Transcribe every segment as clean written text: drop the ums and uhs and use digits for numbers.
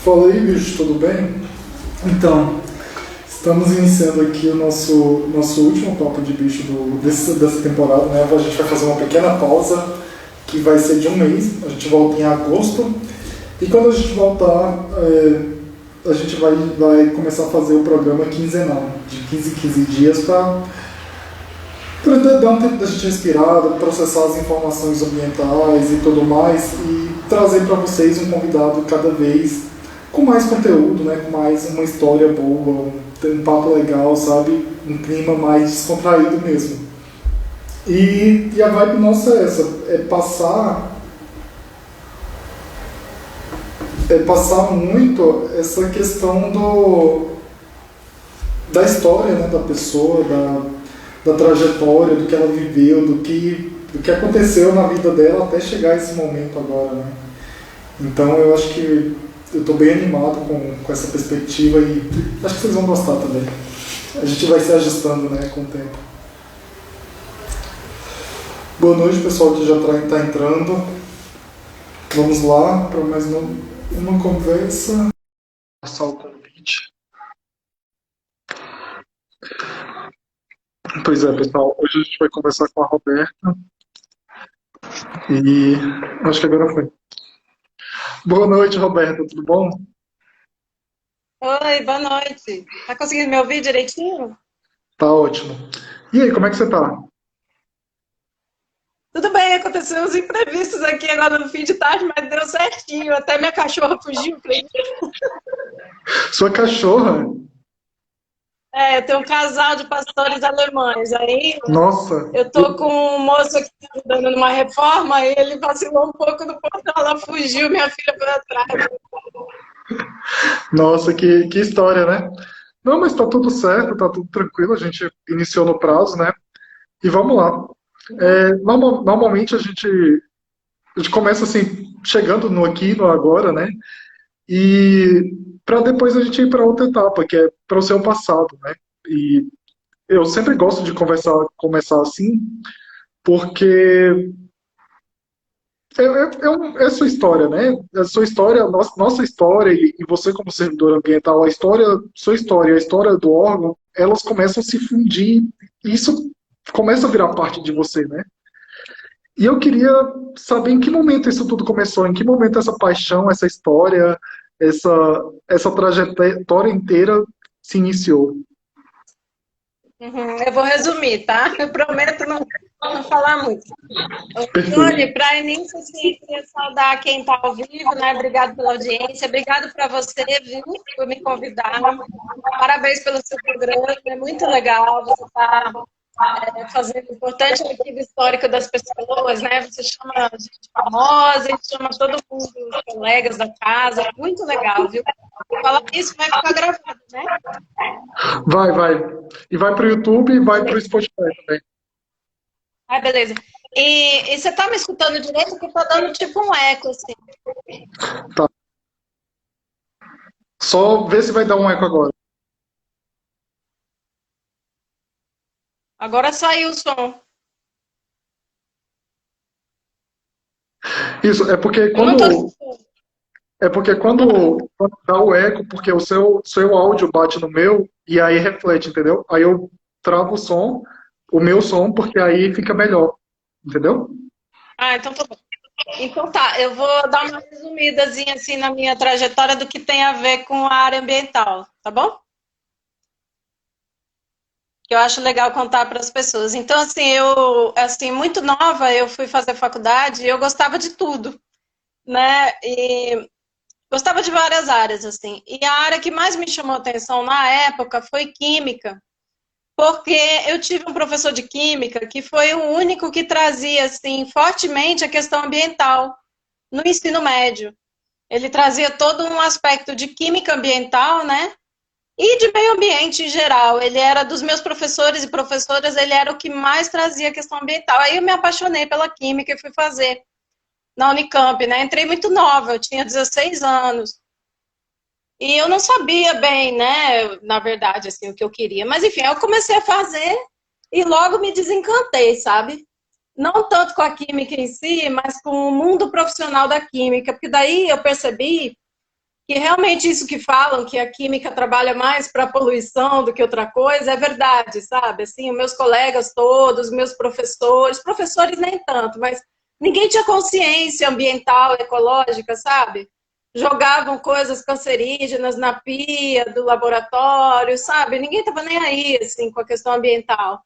Fala aí, bicho, tudo bem? Então, estamos iniciando aqui o nosso último papo de bicho dessa temporada, né? A gente vai fazer uma pequena pausa, que vai ser de um mês. A gente volta em agosto. E quando a gente voltar, a gente vai começar a fazer o programa quinzenal, de 15 em 15 dias, para dar um tempo da gente respirar, processar as informações ambientais e tudo mais, e trazer para vocês um convidado cada vez com mais conteúdo, né? Com mais uma história boa, um papo legal, sabe? Um clima mais descontraído mesmo. E a vibe nossa é essa, é passar muito essa questão da história, né, da pessoa, da trajetória, do que ela viveu, do que aconteceu na vida dela até chegar a esse momento agora, né? Então eu acho que eu estou bem animado com essa perspectiva e acho que vocês vão gostar também. A gente vai se ajustando, né, com o tempo. Boa noite, pessoal que já está entrando. Vamos lá para mais uma conversa. Passar o convite. Pois é, pessoal. Hoje a gente vai conversar com a Roberta. E acho que agora foi. Boa noite, Roberta. Tudo bom? Oi, boa noite. Tá conseguindo me ouvir direitinho? Tá ótimo. E aí, como é que você tá? Tudo bem, aconteceu uns imprevistos aqui agora no fim de tarde, mas deu certinho. Até minha cachorra fugiu, acredita? Sua cachorra? É, eu tenho um casal de pastores alemães. Aí Nossa, eu tô com um moço aqui ajudando numa reforma, e ele vacilou um pouco no portão, ela fugiu, minha filha foi atrás. nossa, que história, né? Não, mas tá tudo certo, tá tudo tranquilo. A gente iniciou no prazo, né? E vamos lá. Normalmente a gente começa assim, chegando no aqui, no agora, né? E para depois a gente ir para outra etapa, que é para o seu passado, né? E eu sempre gosto de começar assim, porque é a sua história, né? A sua história, a nossa história, e você como servidor ambiental, sua história e a história do órgão, elas começam a se fundir, e isso começa a virar parte de você, né? E eu queria saber em que momento isso tudo começou, em que momento essa paixão, essa história, essa, essa trajetória inteira se iniciou. Uhum, eu vou resumir, tá? Eu prometo não falar muito. Perfeito. Tony, para início, assim, queria saudar quem está ao vivo, né? Obrigado pela audiência, obrigado para você, viu, por me convidar. Parabéns pelo seu programa, é muito legal. Você está fazendo um importante arquivo histórico das pessoas, né? Você chama gente famosa, a gente chama todo mundo, os colegas da casa, muito legal, viu? Falar isso vai ficar gravado, né? Vai. E vai para o YouTube e vai para o Spotify também. Ah, beleza. E você está me escutando direito? Porque está dando tipo um eco, assim. Tá. Só ver se vai dar um eco agora. Agora saiu o som. Isso, Eu não estou. quando dá o eco, porque o seu áudio bate no meu e aí reflete, entendeu? Aí eu travo o meu som, porque aí fica melhor, entendeu? Ah, então tá bom. Então tá, eu vou dar uma resumidazinha assim na minha trajetória do que tem a ver com a área ambiental, tá bom? Que eu acho legal contar para as pessoas. Então, assim, eu, assim, muito nova, eu fui fazer faculdade e eu gostava de tudo, né? E gostava de várias áreas, assim. E a área que mais me chamou a atenção na época foi química, porque eu tive um professor de química que foi o único que trazia, assim, fortemente a questão ambiental no ensino médio. Ele trazia todo um aspecto de química ambiental, né? E de meio ambiente em geral. Ele era dos meus professores e professoras, ele era o que mais trazia a questão ambiental. Aí eu me apaixonei pela química e fui fazer na Unicamp, né? Entrei muito nova, eu tinha 16 anos. E eu não sabia bem, né, na verdade, assim, o que eu queria. Mas, enfim, eu comecei a fazer e logo me desencantei, sabe? Não tanto com a química em si, mas com o mundo profissional da química, porque daí eu percebi que realmente isso que falam, que a química trabalha mais para a poluição do que outra coisa, é verdade, sabe? Assim, os meus colegas todos, meus professores nem tanto, mas ninguém tinha consciência ambiental, ecológica, sabe? Jogavam coisas cancerígenas na pia do laboratório, sabe? Ninguém estava nem aí, assim, com a questão ambiental.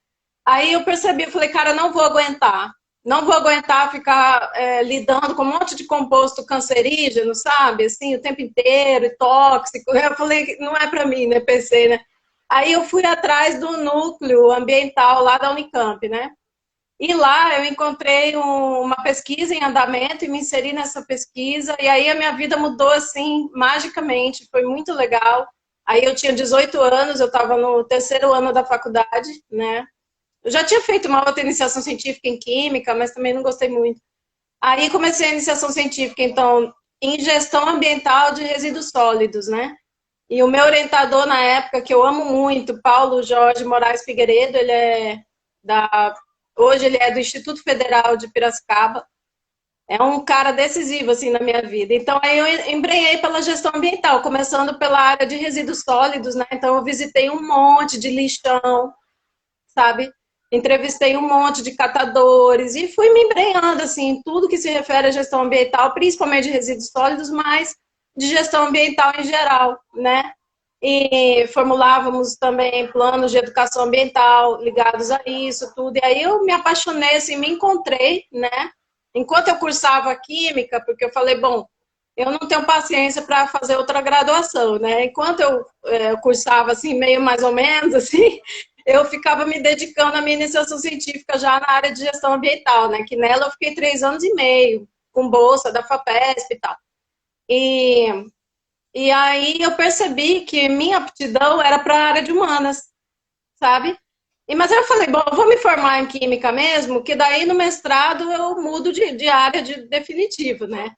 Aí eu percebi, eu falei, cara, não vou aguentar. Não vou aguentar ficar lidando com um monte de composto cancerígeno, sabe? Assim, o tempo inteiro, e tóxico. Eu falei, não é para mim, né? Pensei, né? Aí eu fui atrás do núcleo ambiental lá da Unicamp, né? E lá eu encontrei uma pesquisa em andamento e me inseri nessa pesquisa. E aí a minha vida mudou, assim, magicamente. Foi muito legal. Aí eu tinha 18 anos, eu estava no terceiro ano da faculdade, né? Eu já tinha feito uma outra iniciação científica em química, mas também não gostei muito. Aí comecei a iniciação científica, então, em gestão ambiental de resíduos sólidos, né? E o meu orientador na época, que eu amo muito, Paulo Jorge Moraes Figueiredo, hoje ele é do Instituto Federal de Piracicaba. É um cara decisivo, assim, na minha vida. Então, aí eu embrenhei pela gestão ambiental, começando pela área de resíduos sólidos, né? Então, eu visitei um monte de lixão, sabe? Entrevistei um monte de catadores e fui me embrenhando, assim, em tudo que se refere à gestão ambiental, principalmente de resíduos sólidos, mas de gestão ambiental em geral, né? E formulávamos também planos de educação ambiental ligados a isso, tudo. E aí eu me apaixonei, assim, me encontrei, né? Enquanto eu cursava química, porque eu falei, bom, eu não tenho paciência para fazer outra graduação, né? Enquanto eu cursava, assim, meio mais ou menos, assim, eu ficava me dedicando à minha iniciação científica já na área de gestão ambiental, né? Que nela eu fiquei 3 anos e meio, com bolsa da FAPESP e tal. E aí eu percebi que minha aptidão era para a área de humanas, sabe? Mas aí eu falei, bom, eu vou me formar em química mesmo, que daí no mestrado eu mudo de área de definitivo, né?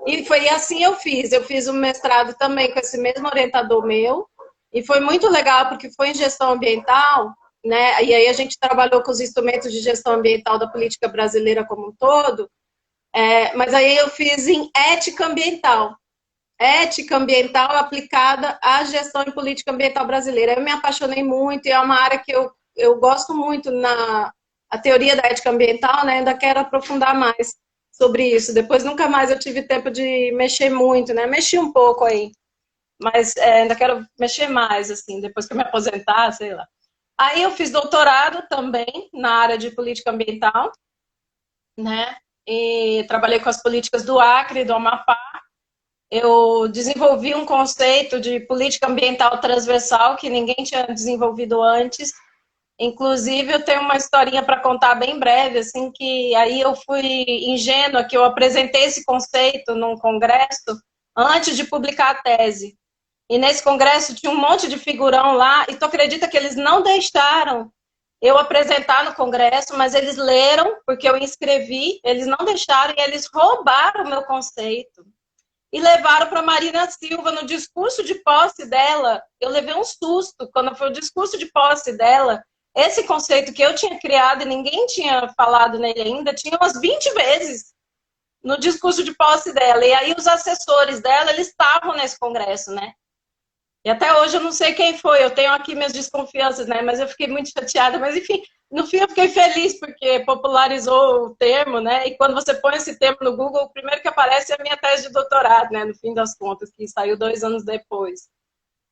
E foi assim eu fiz. Eu fiz o mestrado também com esse mesmo orientador meu, e foi muito legal porque foi em gestão ambiental, né? E aí a gente trabalhou com os instrumentos de gestão ambiental da política brasileira como um todo, mas aí eu fiz em ética ambiental aplicada à gestão e política ambiental brasileira. Eu me apaixonei muito e é uma área que eu gosto muito na a teoria da ética ambiental, né? Ainda quero aprofundar mais sobre isso. Depois nunca mais eu tive tempo de mexer muito, né? Mexi um pouco aí, mas ainda quero mexer mais, assim, depois que eu me aposentar, sei lá. Aí eu fiz doutorado também na área de política ambiental, né? E trabalhei com as políticas do Acre e do Amapá. Eu desenvolvi um conceito de política ambiental transversal que ninguém tinha desenvolvido antes. Inclusive, eu tenho uma historinha para contar bem breve, assim, que aí eu fui ingênua, que eu apresentei esse conceito num congresso antes de publicar a tese. E nesse congresso tinha um monte de figurão lá, e tu acredita que eles não deixaram eu apresentar no congresso, mas eles leram, porque eu inscrevi, eles não deixaram e eles roubaram o meu conceito. E levaram para Marina Silva no discurso de posse dela. Eu levei um susto quando foi o discurso de posse dela. Esse conceito que eu tinha criado e ninguém tinha falado nele ainda, tinha umas 20 vezes no discurso de posse dela. E aí os assessores dela, eles estavam nesse congresso, né? E até hoje eu não sei quem foi, eu tenho aqui minhas desconfianças, né? Mas eu fiquei muito chateada. Mas enfim, no fim eu fiquei feliz porque popularizou o termo, né? E quando você põe esse termo no Google, o primeiro que aparece é a minha tese de doutorado, né? No fim das contas, que saiu 2 anos depois.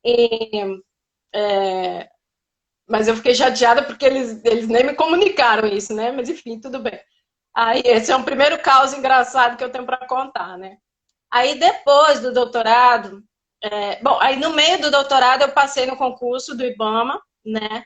E, mas eu fiquei chateada porque eles nem me comunicaram isso, né? Mas enfim, tudo bem. Aí esse é um primeiro caos engraçado que eu tenho para contar, né? Aí depois do doutorado, bom, aí no meio do doutorado eu passei no concurso do IBAMA, né?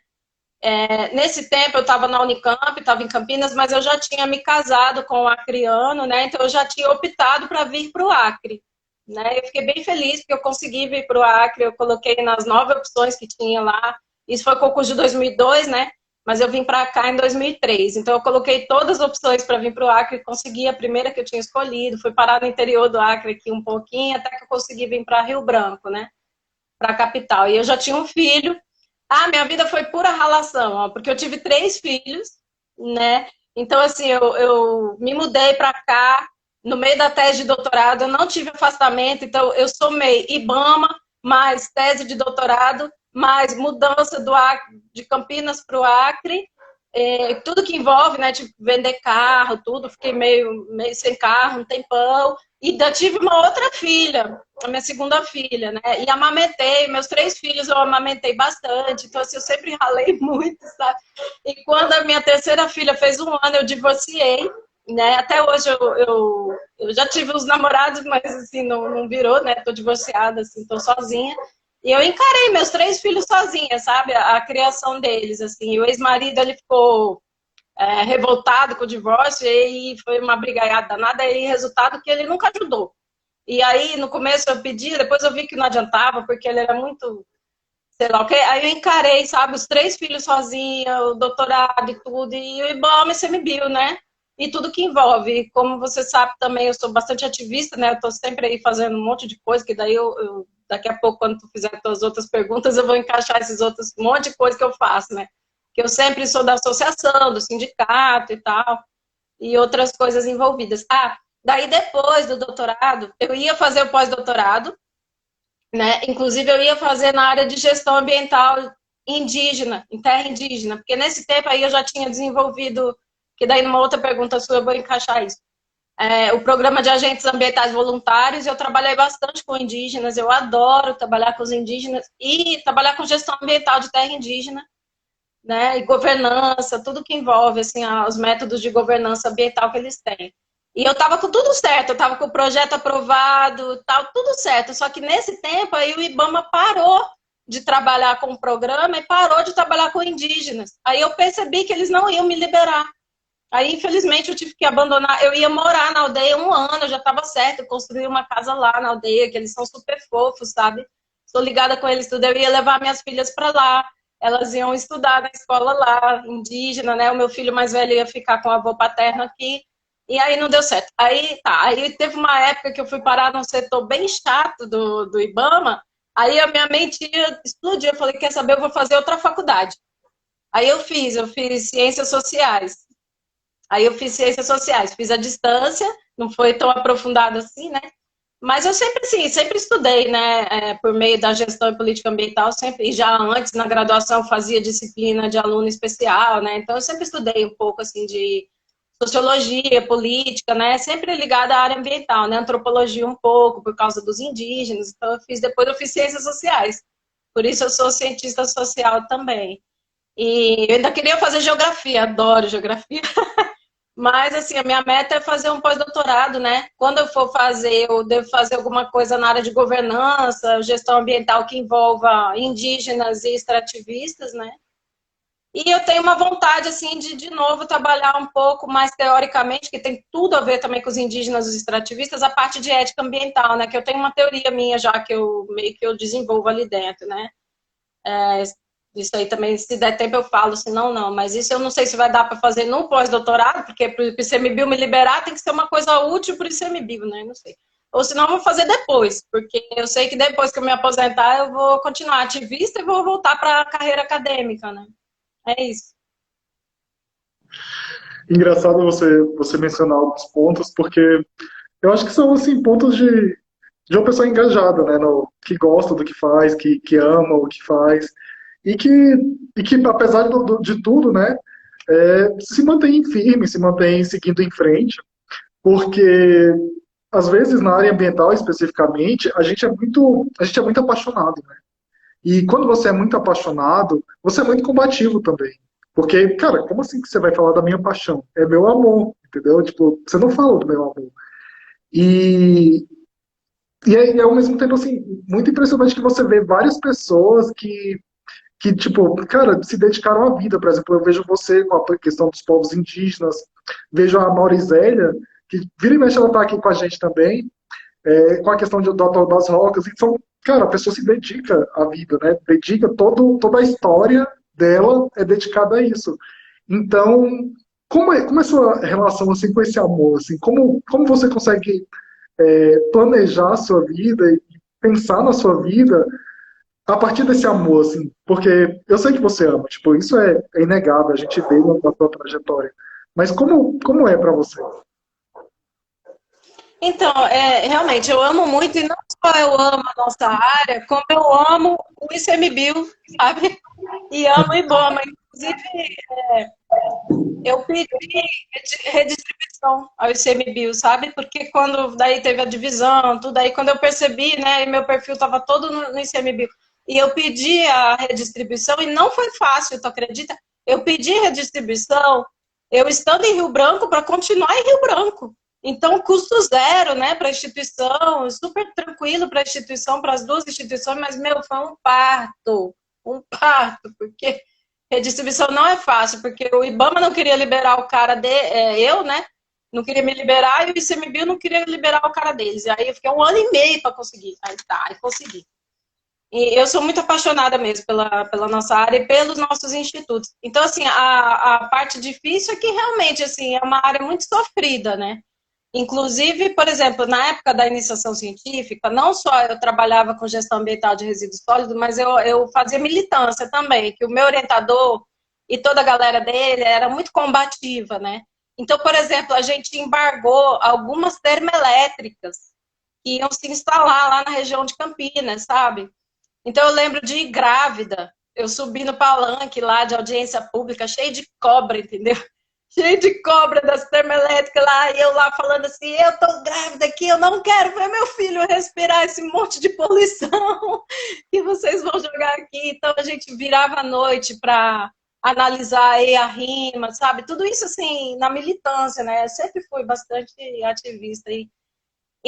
Nesse tempo eu estava na Unicamp, estava em Campinas, mas eu já tinha me casado com um acriano, né? Então eu já tinha optado para vir para o Acre, né? Eu fiquei bem feliz porque eu consegui vir para o Acre, eu coloquei nas 9 opções que tinha lá. Isso foi concurso de 2002, né? Mas eu vim para cá em 2003. Então eu coloquei todas as opções para vir para o Acre, consegui a primeira que eu tinha escolhido, fui parar no interior do Acre aqui um pouquinho, até que eu consegui vir para Rio Branco, né? Para a capital. E eu já tinha um filho. Minha vida foi pura ralação, ó, porque eu tive 3 filhos, né? Então, assim, eu me mudei para cá, no meio da tese de doutorado, eu não tive afastamento, então eu somei IBAMA, mais tese de doutorado, mais mudança do Acre, de Campinas para o Acre, tudo que envolve, né, tipo, vender carro, tudo, fiquei meio sem carro, um tempão, e ainda tive uma outra filha, a minha segunda filha, né, e amamentei, meus 3 filhos eu amamentei bastante, então assim, eu sempre ralei muito, sabe, e quando a minha terceira filha fez 1 ano, eu divorciei, né, até hoje eu já tive os namorados, mas assim, não virou, né, tô divorciada, assim, tô sozinha, e eu encarei meus 3 filhos sozinha, sabe? A criação deles, assim. E o ex-marido, ele ficou revoltado com o divórcio e foi uma brigaiada danada e resultado que ele nunca ajudou. E aí, no começo eu pedi, depois eu vi que não adiantava, porque ele era muito, sei lá o quê. Aí eu encarei, sabe? Os 3 filhos sozinha, o doutorado e tudo, e o IBOM e CMBio, né? E tudo que envolve. E como você sabe também, eu sou bastante ativista, né? Eu tô sempre aí fazendo um monte de coisa, que daí daqui a pouco, quando tu fizer as tuas outras perguntas, eu vou encaixar esses outros um monte de coisa que eu faço, né? Que eu sempre sou da associação, do sindicato e tal, e outras coisas envolvidas. Ah, daí depois do doutorado, eu ia fazer o pós-doutorado, né? Inclusive, eu ia fazer na área de gestão ambiental indígena, em terra indígena, porque nesse tempo aí eu já tinha desenvolvido, que daí numa outra pergunta sua eu vou encaixar isso, o programa de agentes ambientais voluntários, eu trabalhei bastante com indígenas, eu adoro trabalhar com os indígenas e trabalhar com gestão ambiental de terra indígena, né, e governança, tudo que envolve, assim, os métodos de governança ambiental que eles têm. E eu estava com tudo certo, eu estava com o projeto aprovado, tal, tudo certo, só que nesse tempo aí o IBAMA parou de trabalhar com o programa e parou de trabalhar com indígenas. Aí eu percebi que eles não iam me liberar. Aí, infelizmente, eu tive que abandonar. Eu ia morar na aldeia 1 ano, eu já estava certo, eu construí uma casa lá na aldeia, que eles são super fofos, sabe? Sou ligada com eles tudo. Eu ia levar minhas filhas para lá, elas iam estudar na escola lá, indígena, né? O meu filho mais velho ia ficar com o avô paterno aqui. E aí não deu certo. Aí tá, aí teve uma época que eu fui parar num setor bem chato do IBAMA, aí a minha mente explodiu. Eu falei, quer saber, eu vou fazer outra faculdade. Aí eu fiz ciências sociais. Aí eu fiz ciências sociais, fiz a distância, não foi tão aprofundado assim, né? Mas eu sempre, sim, sempre estudei, né? Por meio da gestão e política ambiental, sempre, e já antes, na graduação, fazia disciplina de aluno especial, né? Então eu sempre estudei um pouco, assim, de sociologia, política, né? Sempre ligada à área ambiental, né? Antropologia um pouco, por causa dos indígenas. Então depois eu fiz ciências sociais. Por isso eu sou cientista social também. E eu ainda queria fazer geografia, adoro geografia. Mas, assim, a minha meta é fazer um pós-doutorado, né? Quando eu for fazer, eu devo fazer alguma coisa na área de governança, gestão ambiental que envolva indígenas e extrativistas, né? E eu tenho uma vontade, assim, de novo, trabalhar um pouco mais teoricamente, que tem tudo a ver também com os indígenas e os extrativistas, a parte de ética ambiental, né? Que eu tenho uma teoria minha já que eu meio que eu desenvolvo ali dentro, né? Isso aí também, se der tempo eu falo, se não, não. Mas isso eu não sei se vai dar para fazer no pós-doutorado, porque para o ICMBio me liberar tem que ser uma coisa útil para o ICMBio, né? Não sei. Ou senão eu vou fazer depois, porque eu sei que depois que eu me aposentar eu vou continuar ativista e vou voltar para a carreira acadêmica, né? É isso. Engraçado você mencionar alguns pontos, porque eu acho que são assim, pontos de uma pessoa engajada, né? Que gosta do que faz, que ama o que faz, e que, e que apesar de tudo, né? Se mantém firme, se mantém seguindo em frente, porque às vezes na área ambiental especificamente, a gente é muito apaixonado, né? E quando você é muito apaixonado, você é muito combativo também. Porque, cara, como assim que você vai falar da minha paixão? É meu amor, entendeu? Tipo, você não fala do meu amor. E, e ao mesmo tempo, assim, muito impressionante que você vê várias pessoas que, tipo, cara, se dedicaram à vida. Por exemplo, eu vejo você com a questão dos povos indígenas, vejo a Maurizélia, que vira e mexe ela tá aqui com a gente também, com a questão do Atoll das Rocas. Então, cara, a pessoa se dedica à vida, né? Dedica toda a história dela é dedicada a isso. Então, como é a sua relação assim, com esse amor? Assim, como você consegue planejar a sua vida e pensar na sua vida a partir desse amor, assim? Porque eu sei que você ama, tipo, isso é inegável, a gente vê na sua trajetória. Mas como é para você? Então, realmente, eu amo muito, e não só eu amo a nossa área, como eu amo o ICMBio, sabe? E amo o IBOMA. Inclusive, eu pedi redistribuição ao ICMBio, sabe? Porque quando daí teve a divisão, tudo aí, quando eu percebi, né, e meu perfil estava todo no ICMBio, e eu pedi a redistribuição, e não foi fácil, tu acredita? Eu pedi redistribuição, eu estando em Rio Branco, para continuar em Rio Branco. Então, custo zero, né, para a instituição, super tranquilo para a instituição, para as duas instituições, mas, meu, foi um parto, porque redistribuição não é fácil, porque o IBAMA não queria liberar o cara eu, né? Não queria me liberar, e o ICMBio não queria liberar o cara deles. E aí eu fiquei 1 ano e meio para conseguir. Aí tá, aí consegui. E eu sou muito apaixonada mesmo pela nossa área e pelos nossos institutos. Então, assim, a parte difícil é que realmente, assim, é uma área muito sofrida, né? Inclusive, por exemplo, na época da iniciação científica, não só eu trabalhava com gestão ambiental de resíduos sólidos, mas eu fazia militância também, que o meu orientador e toda a galera dele era muito combativa, né? Então, por exemplo, a gente embargou algumas termoelétricas que iam se instalar lá na região de Campinas, sabe? Então, eu lembro de ir grávida, eu subi no palanque lá de audiência pública, cheio de cobra, entendeu? Cheio de cobra das termoelétricas lá, e eu lá falando assim, eu tô grávida aqui, eu não quero ver meu filho respirar esse monte de poluição que vocês vão jogar aqui. Então a gente virava à noite para analisar aí a rima, sabe? Tudo isso assim, na militância, né? Eu sempre fui bastante ativista e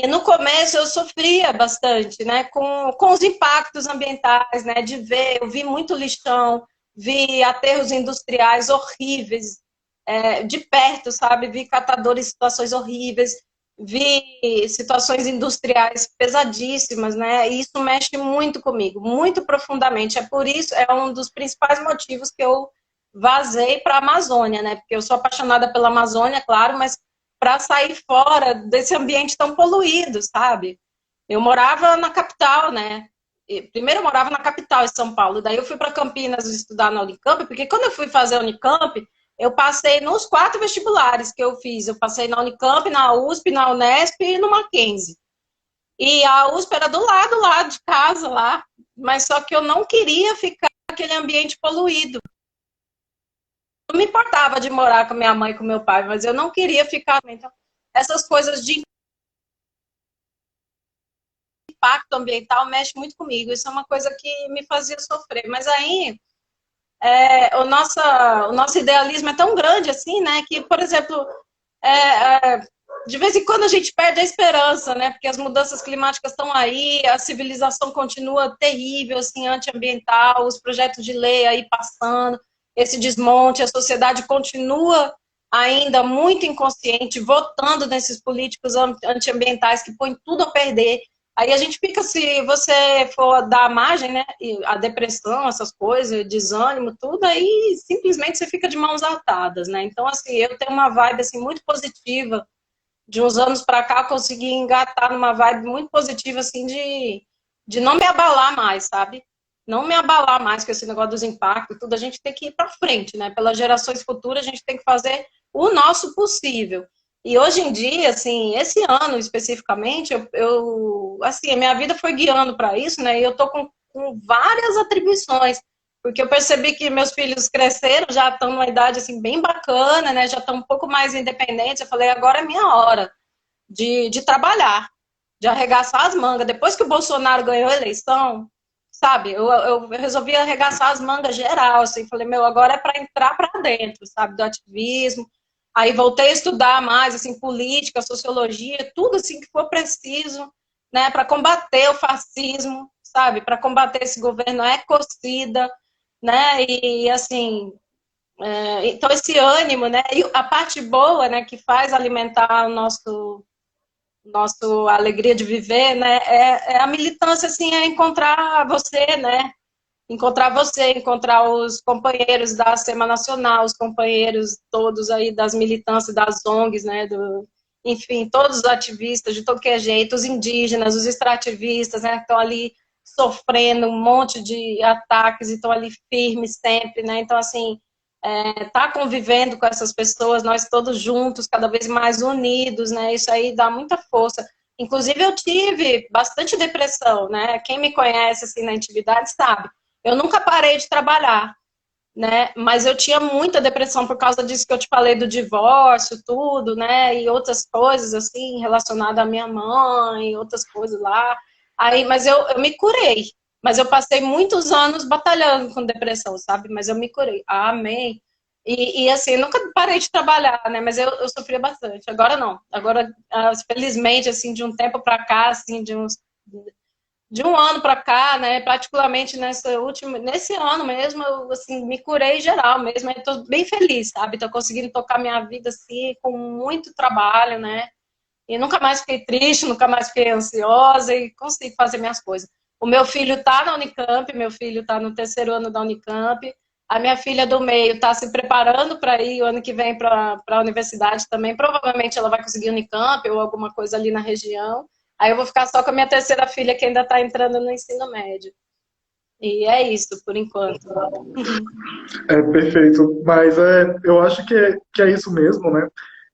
no começo eu sofria bastante, né, com os impactos ambientais, né, de ver, eu vi muito lixão, vi aterros industriais horríveis, de perto, sabe, vi catadores em situações horríveis, vi situações industriais pesadíssimas, né, e isso mexe muito comigo, muito profundamente, é por isso, é um dos principais motivos que eu vazei para a Amazônia, né, porque eu sou apaixonada pela Amazônia, claro, mas para sair fora desse ambiente tão poluído, sabe? Eu morava na capital, né? Primeiro eu morava na capital, em São Paulo, daí eu fui para Campinas estudar na Unicamp, porque quando eu fui fazer a Unicamp, eu passei nos 4 vestibulares que eu fiz. Eu passei na Unicamp, na USP, na Unesp e no Mackenzie. E a USP era do lado lá de casa, lá, mas só que eu não queria ficar naquele ambiente poluído. Não me importava de morar com minha mãe e com meu pai, mas eu não queria ficar. Então, essas coisas de impacto ambiental mexe muito comigo. Isso é uma coisa que me fazia sofrer. Mas aí o nosso idealismo é tão grande assim, né? Que, por exemplo, é, é, de vez em quando a gente perde a esperança, né? Porque as mudanças climáticas estão aí, a civilização continua terrível, assim, antiambiental, os projetos de lei aí passando, esse desmonte, a sociedade continua ainda muito inconsciente, votando nesses políticos antiambientais que põem tudo a perder. Aí a gente fica, se você for dar margem, né, a depressão, essas coisas, desânimo, tudo, aí simplesmente você fica de mãos atadas, né? Então, assim, eu tenho uma vibe, assim, muito positiva. De uns anos para cá, eu consegui engatar numa vibe muito positiva, assim, de não me abalar mais, sabe? Não me abalar mais com esse negócio dos impactos, tudo. A gente tem que ir para frente, né? Pelas gerações futuras, a gente tem que fazer o nosso possível. E hoje em dia, assim, esse ano especificamente, assim, a minha vida foi guiando para isso, né? E eu tô com várias atribuições, porque eu percebi que meus filhos cresceram, já estão numa idade assim bem bacana, né? Já estão um pouco mais independentes. Eu falei, agora é minha hora de trabalhar, de arregaçar as mangas. Depois que o Bolsonaro ganhou a eleição, sabe? Eu resolvi arregaçar as mangas geral, assim. Falei, meu, agora é para entrar para dentro, sabe? Do ativismo. Aí voltei a estudar mais, assim, política, sociologia, tudo assim que for preciso, né? Para combater o fascismo, sabe? Para combater esse governo ecocida, né? E assim, então esse ânimo, né? E a parte boa, né? Que faz alimentar o nosso alegria de viver, né? É a militância, assim, é encontrar você, né? Encontrar você, encontrar os companheiros da SEMA Nacional, os companheiros todos aí das militâncias, das ONGs, né? Enfim, todos os ativistas de todo que é jeito, os indígenas, os extrativistas, né? Que estão ali sofrendo um monte de ataques e estão ali firmes sempre, né? Então, assim, Tá convivendo com essas pessoas, nós todos juntos, cada vez mais unidos, né? Isso aí dá muita força. Inclusive, eu tive bastante depressão, né? Quem me conhece, assim, na intimidade sabe. Eu nunca parei de trabalhar, né? Mas eu tinha muita depressão por causa disso que eu te falei do divórcio, tudo, né? E outras coisas, assim, relacionadas à minha mãe, outras coisas lá. Aí, mas eu me curei. Mas eu passei muitos anos batalhando com depressão, sabe? Mas eu me curei. Amém. Assim, nunca parei de trabalhar, né? Mas eu sofria bastante. Agora não. Agora, felizmente, assim, de um tempo para cá, assim, de um ano para cá, né, particularmente nesse ano mesmo, eu assim, me curei geral mesmo, eu tô bem feliz, sabe? Tô conseguindo tocar minha vida assim com muito trabalho, né? E nunca mais fiquei triste, nunca mais fiquei ansiosa e consigo fazer minhas coisas. O meu filho tá na Unicamp, meu filho tá no terceiro ano da Unicamp. A minha filha do meio está se preparando para ir o ano que vem para a universidade também. Provavelmente ela vai conseguir Unicamp ou alguma coisa ali na região. Aí eu vou ficar só com a minha terceira filha, que ainda está entrando no ensino médio. E é isso, por enquanto. É perfeito, mas eu acho que é isso mesmo, né?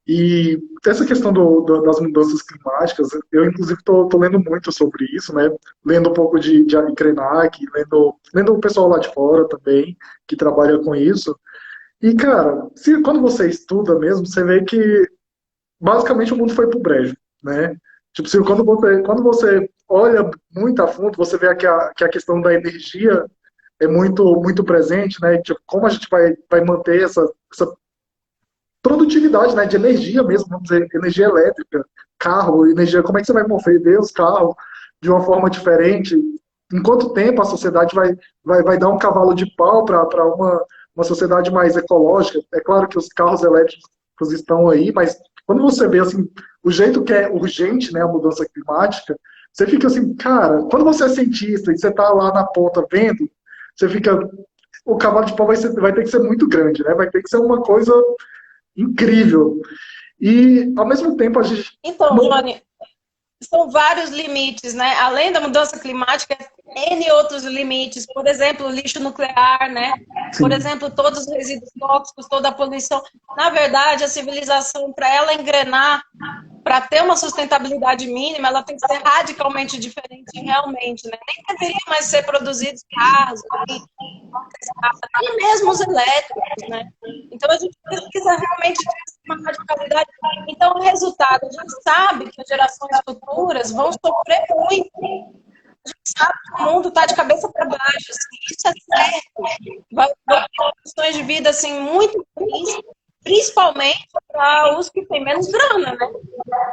E essa questão das mudanças climáticas, eu inclusive estou lendo muito sobre isso, né? Lendo um pouco de Avi Krenak, lendo o pessoal lá de fora também, que trabalha com isso. E, cara, quando você estuda mesmo, você vê que basicamente o mundo foi pro brejo, né? Tipo, quando você olha muito a fundo, você vê que a questão da energia é muito presente, né? Tipo, como a gente vai manter essa produtividade, né, de energia mesmo, vamos dizer, energia elétrica, carro, energia, como é que você vai mover os carros de uma forma diferente? Em quanto tempo a sociedade vai dar um cavalo de pau para uma sociedade mais ecológica? É claro que os carros elétricos estão aí, mas quando você vê assim, o jeito que é urgente, né, a mudança climática, você fica assim, cara, quando você é cientista e você está lá na ponta vendo, você fica, o cavalo de pau vai ter que ser muito grande, né? Vai ter que ser uma coisa incrível. E, ao mesmo tempo, a gente. Então, Johnny, são vários limites, né? Além da mudança climática, N outros limites. Por exemplo, o lixo nuclear, né? Sim. Por exemplo, todos os resíduos tóxicos, toda a poluição. Na verdade, a civilização, para ela engrenar, para ter uma sustentabilidade mínima, ela tem que ser radicalmente diferente realmente, né? Nem deveria mais ser produzidos carros, nem mesmo os elétricos, né? Então a gente precisa realmente de uma radicalidade. Então o resultado, a gente sabe que as gerações futuras vão sofrer muito. A gente sabe que o mundo está de cabeça para baixo, assim, isso é certo. Vai ter condições de vida assim, muito ruins, principalmente para os que têm menos grana, né?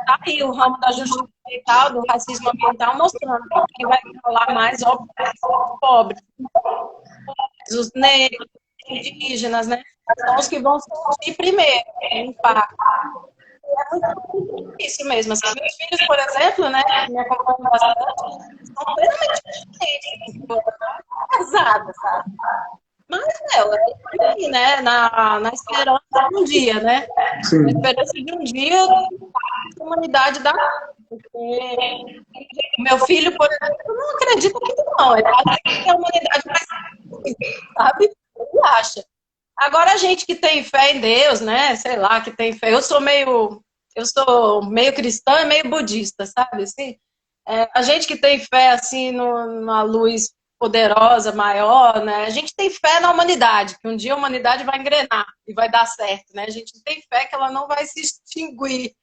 Tá aí o ramo da justiça ambiental, do racismo ambiental, mostrando que quem vai falar mais, óbvio, são os pobres, os negros, os indígenas, né? São os que vão sentir primeiro o impacto. É muito difícil mesmo. Assim, meus filhos, por exemplo, né, me acompanham bastante, são plenamente diferentes, pesadas, sabe? Mas, ela tá aí, né, na esperança de um dia, né? Sim. Na esperança de um dia a humanidade dá. Porque o meu filho, por exemplo, não acredita muito, não. Ele acha que a humanidade vai ser, sabe? Ele acha. Agora, a gente que tem fé em Deus, né? Sei lá, que tem fé. Eu sou meio cristã e meio budista, sabe? Assim, a gente que tem fé, assim, numa luz poderosa, maior, né? A gente tem fé na humanidade, que um dia a humanidade vai engrenar e vai dar certo, né? A gente tem fé que ela não vai se extinguir.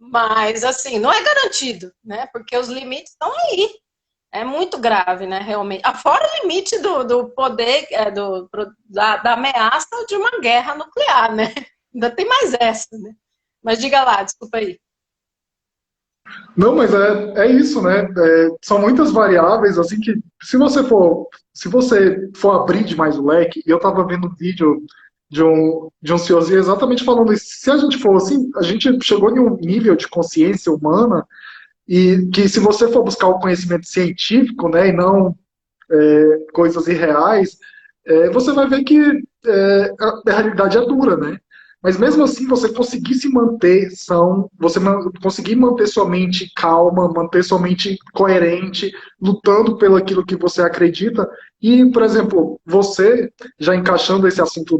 Mas, assim, não é garantido, né? Porque os limites estão aí. É muito grave, né, realmente. Fora o limite do poder, da ameaça de uma guerra nuclear, né? Ainda tem mais essa, né? Mas diga lá, desculpa aí. Não, mas é isso, né? São muitas variáveis, assim, que se você for abrir demais o leque, e eu estava vendo um vídeo de um senhorzinho exatamente falando isso, se a gente for assim, a gente chegou em um nível de consciência humana e que se você for buscar o conhecimento científico, né, e não coisas irreais, você vai ver que a realidade é dura, né? Mas mesmo assim, você conseguir se manter são, você conseguir manter sua mente calma, manter sua mente coerente, lutando pelo aquilo que você acredita. E, por exemplo, você, já encaixando esse assunto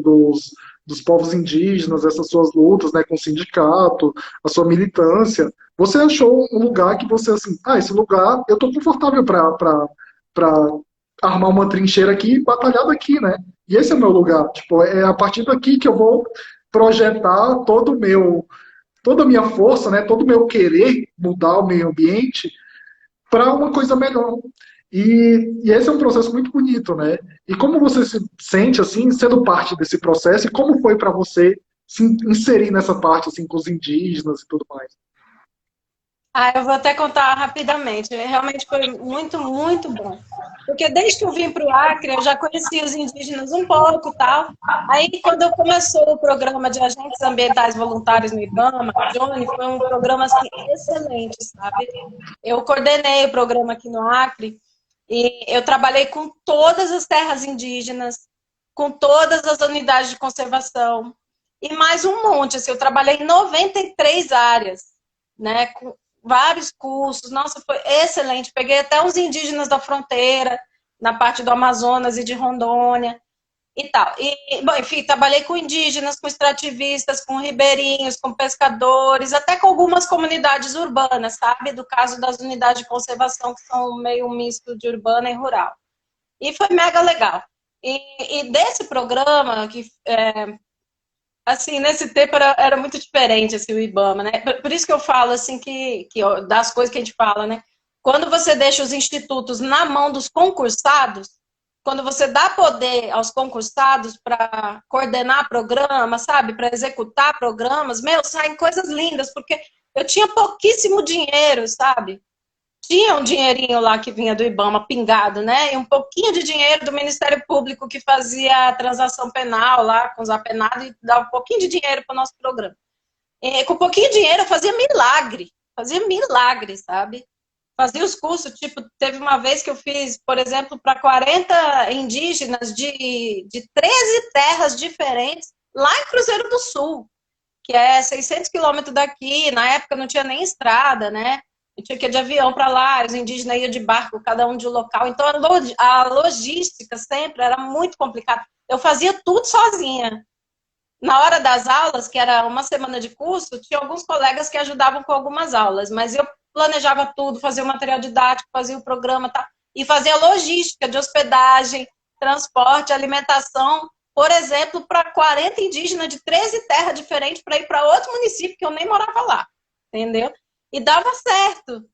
dos povos indígenas, essas suas lutas, né, com o sindicato, a sua militância, você achou um lugar que você, assim, esse lugar eu estou confortável para armar uma trincheira aqui e batalhar daqui, né? E esse é o meu lugar. Tipo, é a partir daqui que eu vou projetar toda a minha força, né, todo o meu querer mudar o meio ambiente para uma coisa melhor. E esse é um processo muito bonito, né? E como você se sente, assim, sendo parte desse processo, e como foi para você se inserir nessa parte, assim, com os indígenas e tudo mais? Eu vou até contar rapidamente. Realmente foi muito, muito bom. Porque desde que eu vim para o Acre, eu já conheci os indígenas um pouco, tal. Aí, quando começou o programa de agentes ambientais voluntários no IBAMA, Johnny, foi um programa assim, excelente, sabe? Eu coordenei o programa aqui no Acre e eu trabalhei com todas as terras indígenas, com todas as unidades de conservação e mais um monte. Assim, eu trabalhei em 93 áreas, né? Com vários cursos. Nossa, foi excelente. Peguei até uns indígenas da fronteira, na parte do Amazonas e de Rondônia e tal. Bom, enfim, trabalhei com indígenas, com extrativistas, com ribeirinhos, com pescadores, até com algumas comunidades urbanas, sabe? Do caso das unidades de conservação, que são meio misto de urbana e rural. E foi mega legal. E desse programa, que assim, nesse tempo era muito diferente assim, o IBAMA, né? Por isso que eu falo assim das coisas que a gente fala, né? Quando você deixa os institutos na mão dos concursados, quando você dá poder aos concursados para coordenar programas, sabe, para executar programas, saem coisas lindas, porque eu tinha pouquíssimo dinheiro, sabe? Tinha um dinheirinho lá que vinha do IBAMA pingado, né? E um pouquinho de dinheiro do Ministério Público que fazia a transação penal lá com os apenados e dava um pouquinho de dinheiro para o nosso programa. E com um pouquinho de dinheiro eu fazia milagre, sabe? Fazia os cursos, tipo, teve uma vez que eu fiz, por exemplo, para 40 indígenas de 13 terras diferentes, lá em Cruzeiro do Sul, que é 600 quilômetros daqui, na época não tinha nem estrada, né? Eu tinha que ir de avião para lá, os indígenas iam de barco, cada um de um local. Então a logística sempre era muito complicada. Eu fazia tudo sozinha. Na hora das aulas, que era uma semana de curso, tinha alguns colegas que ajudavam com algumas aulas, mas eu planejava tudo, fazia o material didático, fazia o programa, tá? E fazia logística de hospedagem, transporte, alimentação, por exemplo, para 40 indígenas de 13 terras diferentes para ir para outro município que eu nem morava lá, entendeu? E dava certo,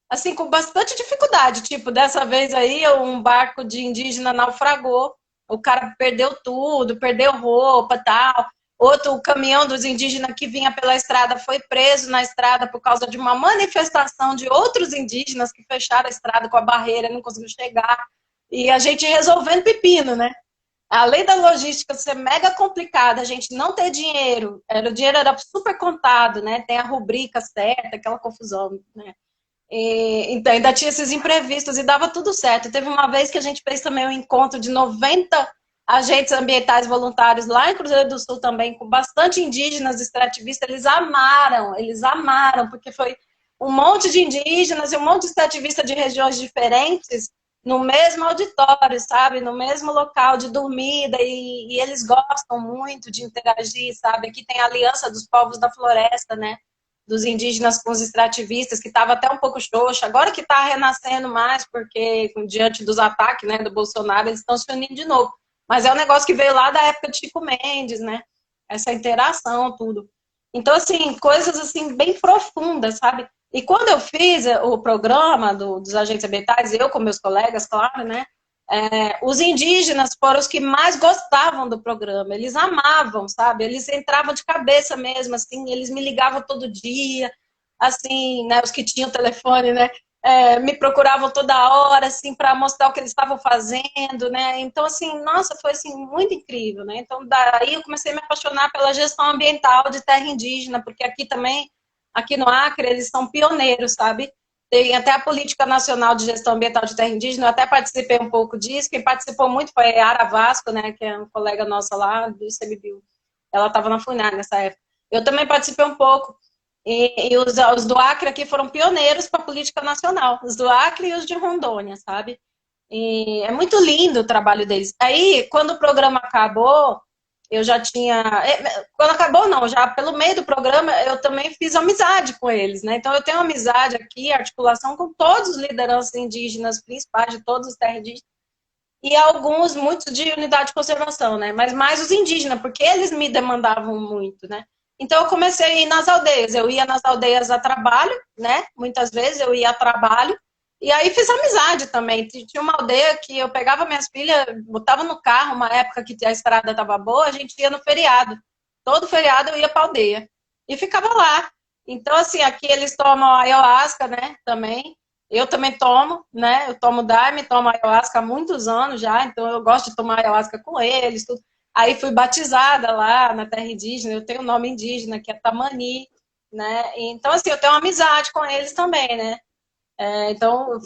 assim, com bastante dificuldade. Tipo, dessa vez aí, um barco de indígena naufragou, o cara perdeu tudo, perdeu roupa, tal. Outro, o caminhão dos indígenas que vinha pela estrada foi preso na estrada por causa de uma manifestação de outros indígenas que fecharam a estrada com a barreira, não conseguiu chegar. E a gente resolvendo pepino, né? Além da logística ser mega complicada, a gente não ter dinheiro, o dinheiro era super contado, né? Tem a rubrica certa, aquela confusão, né? Então, ainda tinha esses imprevistos e dava tudo certo. Teve uma vez que a gente fez também um encontro de 90 agentes ambientais voluntários lá em Cruzeiro do Sul também, com bastante indígenas extrativistas. Eles amaram, porque foi um monte de indígenas e um monte de extrativistas de regiões diferentes no mesmo auditório, sabe? No mesmo local de dormida, e eles gostam muito de interagir, sabe? Aqui tem a Aliança dos Povos da Floresta, né? Dos indígenas com os extrativistas, que estava até um pouco xoxa, agora que está renascendo mais, porque diante dos ataques, né, do Bolsonaro, eles estão se unindo de novo. Mas é um negócio que veio lá da época de Chico Mendes, né? Essa interação, tudo. Então, assim, coisas assim bem profundas, sabe? E quando eu fiz o programa dos agentes ambientais, eu com meus colegas, claro, né? Os indígenas foram os que mais gostavam do programa, eles amavam, sabe? Eles entravam de cabeça mesmo, assim, eles me ligavam todo dia, assim, né? Os que tinham telefone, né? Me procuravam toda hora, assim, para mostrar o que eles estavam fazendo, né? Então, assim, nossa, foi, assim, muito incrível, né? Então, daí eu comecei a me apaixonar pela gestão ambiental de terra indígena, porque aqui também, aqui no Acre, eles são pioneiros, sabe? Tem até a Política Nacional de Gestão Ambiental de Terra Indígena, eu até participei um pouco disso, quem participou muito foi a Ara Vasco, né, que é uma colega nossa lá do ICMBio, ela estava na FUNAG nessa época. Eu também participei um pouco, e os do Acre aqui foram pioneiros para a Política Nacional, os do Acre e os de Rondônia, sabe? E é muito lindo o trabalho deles. Aí, quando o programa acabou, eu já tinha. Quando acabou, não, já pelo meio do programa, eu também fiz amizade com eles, né? Então, eu tenho amizade aqui, articulação com todos os lideranças indígenas principais de todos os terras indígenas, e alguns, muitos de unidade de conservação, né? Mas mais os indígenas, porque eles me demandavam muito, né? Então, eu comecei a ir nas aldeias. Eu ia nas aldeias a trabalho, né? Muitas vezes eu ia a trabalho. E aí fiz amizade também. Tinha uma aldeia que eu pegava minhas filhas, botava no carro, uma época que a estrada estava boa, a gente ia no feriado. Todo feriado eu ia para a aldeia. E ficava lá. Então, assim, aqui eles tomam ayahuasca, né? Também. Eu também tomo, né? Eu tomo Daime, tomo ayahuasca há muitos anos já, então eu gosto de tomar ayahuasca com eles, tudo. Aí fui batizada lá na terra indígena, eu tenho um nome indígena, que é Tamani, né? Então, assim, eu tenho uma amizade com eles também, né? Então,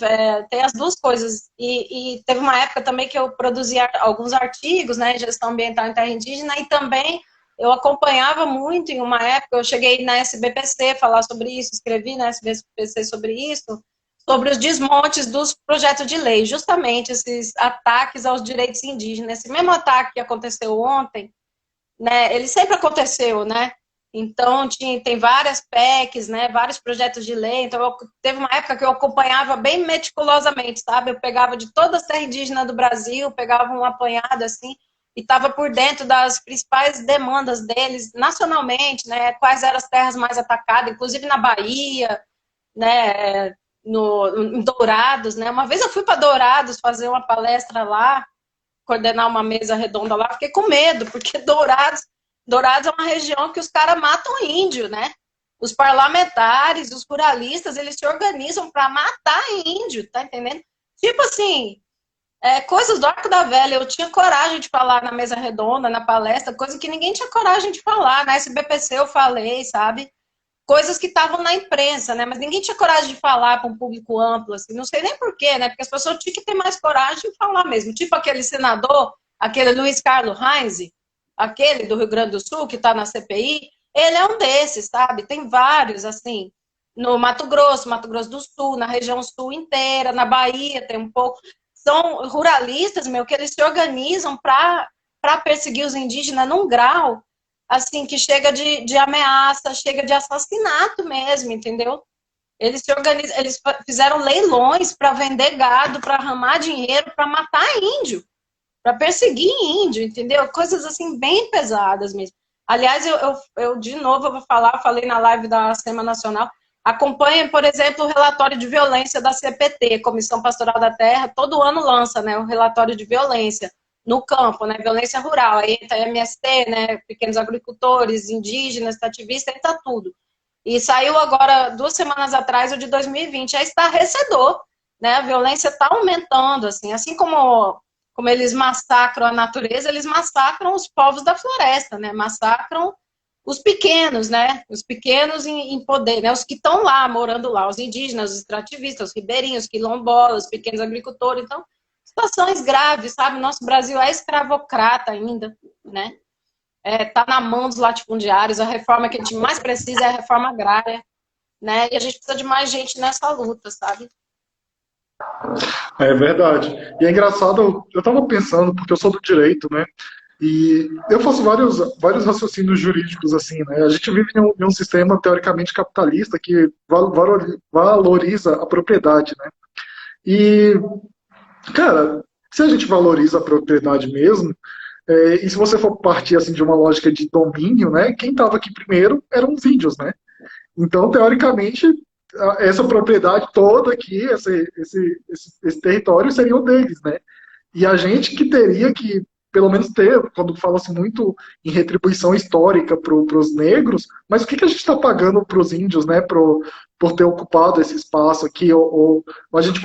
tem as duas coisas. E teve uma época também que eu produzia alguns artigos, né, em gestão ambiental em terra indígena, e também eu acompanhava muito, em uma época, eu cheguei na SBPC falar sobre isso, escrevi na SBPC sobre isso, sobre os desmontes dos projetos de lei, justamente esses ataques aos direitos indígenas. Esse mesmo ataque que aconteceu ontem, né, ele sempre aconteceu, né? Então, tem várias PECs, né, vários projetos de lei. Então, teve uma época que eu acompanhava bem meticulosamente, sabe? Eu pegava de todas as terras indígenas do Brasil, pegava um apanhado, assim, e estava por dentro das principais demandas deles nacionalmente, né? Quais eram as terras mais atacadas, inclusive na Bahia, né? Em Dourados, né? Uma vez eu fui para Dourados fazer uma palestra lá, coordenar uma mesa redonda lá, fiquei com medo, porque Dourados é uma região que os caras matam índio, né? Os parlamentares, os ruralistas, eles se organizam para matar índio, tá entendendo? Tipo assim, coisas do Arco da Velha. Eu tinha coragem de falar na mesa redonda, na palestra, coisa que ninguém tinha coragem de falar. Na SBPC eu falei, sabe? Coisas que estavam na imprensa, né? Mas ninguém tinha coragem de falar para um público amplo, assim. Não sei nem porquê, né? Porque as pessoas tinham que ter mais coragem de falar mesmo. Tipo aquele senador, aquele Luiz Carlos Reins, aquele do Rio Grande do Sul, que está na CPI, ele é um desses, sabe? Tem vários, assim, no Mato Grosso do Sul, na região sul inteira, na Bahia tem um pouco. São ruralistas, meu, que eles se organizam para perseguir os indígenas num grau assim, que chega de ameaça, chega de assassinato mesmo, entendeu? Eles se organizam, eles fizeram leilões para vender gado, para arramar dinheiro, para matar índio, para perseguir índio, entendeu? Coisas assim bem pesadas mesmo. Aliás, eu de novo eu vou falar, falei na live da Semana Nacional, acompanhem, por exemplo, o relatório de violência da CPT, Comissão Pastoral da Terra, todo ano lança, né, o relatório de violência no campo, né, violência rural, aí entra MST, né, pequenos agricultores, indígenas, ativistas, entra tudo. E saiu agora, 2 semanas atrás, o de 2020, é estarrecedor, né, a violência está aumentando, assim como eles massacram a natureza, eles massacram os povos da floresta, né, massacram os pequenos, né, os pequenos em poder, né, os que estão lá, morando lá, os indígenas, os extrativistas, os ribeirinhos, os quilombolas, os pequenos agricultores, então situações graves, sabe? Nosso Brasil é escravocrata ainda, né? Tá na mão dos latifundiários. A reforma que a gente mais precisa é a reforma agrária, né? E a gente precisa de mais gente nessa luta, sabe? É verdade. E é engraçado, eu estava pensando, porque eu sou do direito, né? E eu faço vários raciocínios jurídicos, assim, né? A gente vive em um sistema teoricamente capitalista que valoriza a propriedade, né? E, cara, se a gente valoriza a propriedade mesmo, e se você for partir assim de uma lógica de domínio, né? Quem estava aqui primeiro eram os índios, né? Então, teoricamente, essa propriedade toda aqui, esse território seria o deles, né? E a gente que teria que, pelo menos, ter, quando fala-se muito em retribuição histórica para os negros, mas o que a gente está pagando para os índios, né? Por ter ocupado esse espaço aqui, ou a gente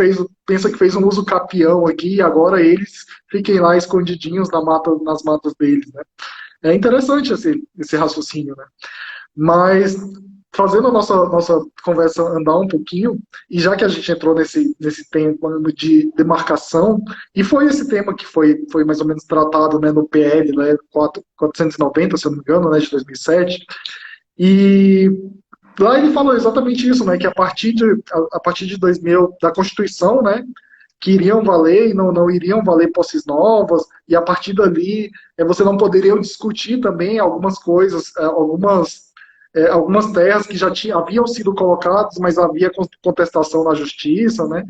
pensa que fez um uso capião aqui, e agora eles fiquem lá escondidinhos nas matas deles, né? É interessante esse raciocínio, né? Mas, fazendo a nossa conversa andar um pouquinho, e já que a gente entrou nesse tema de demarcação, e foi esse tema que foi mais ou menos tratado, né, no PL, né, 490, se eu não me engano, né, de 2007, e lá ele falou exatamente isso, né, que a partir de 2000, da Constituição, né, que iriam valer e não iriam valer posses novas, e a partir dali você não poderia discutir também algumas coisas, algumas terras que já haviam sido colocadas, mas havia contestação na justiça, né?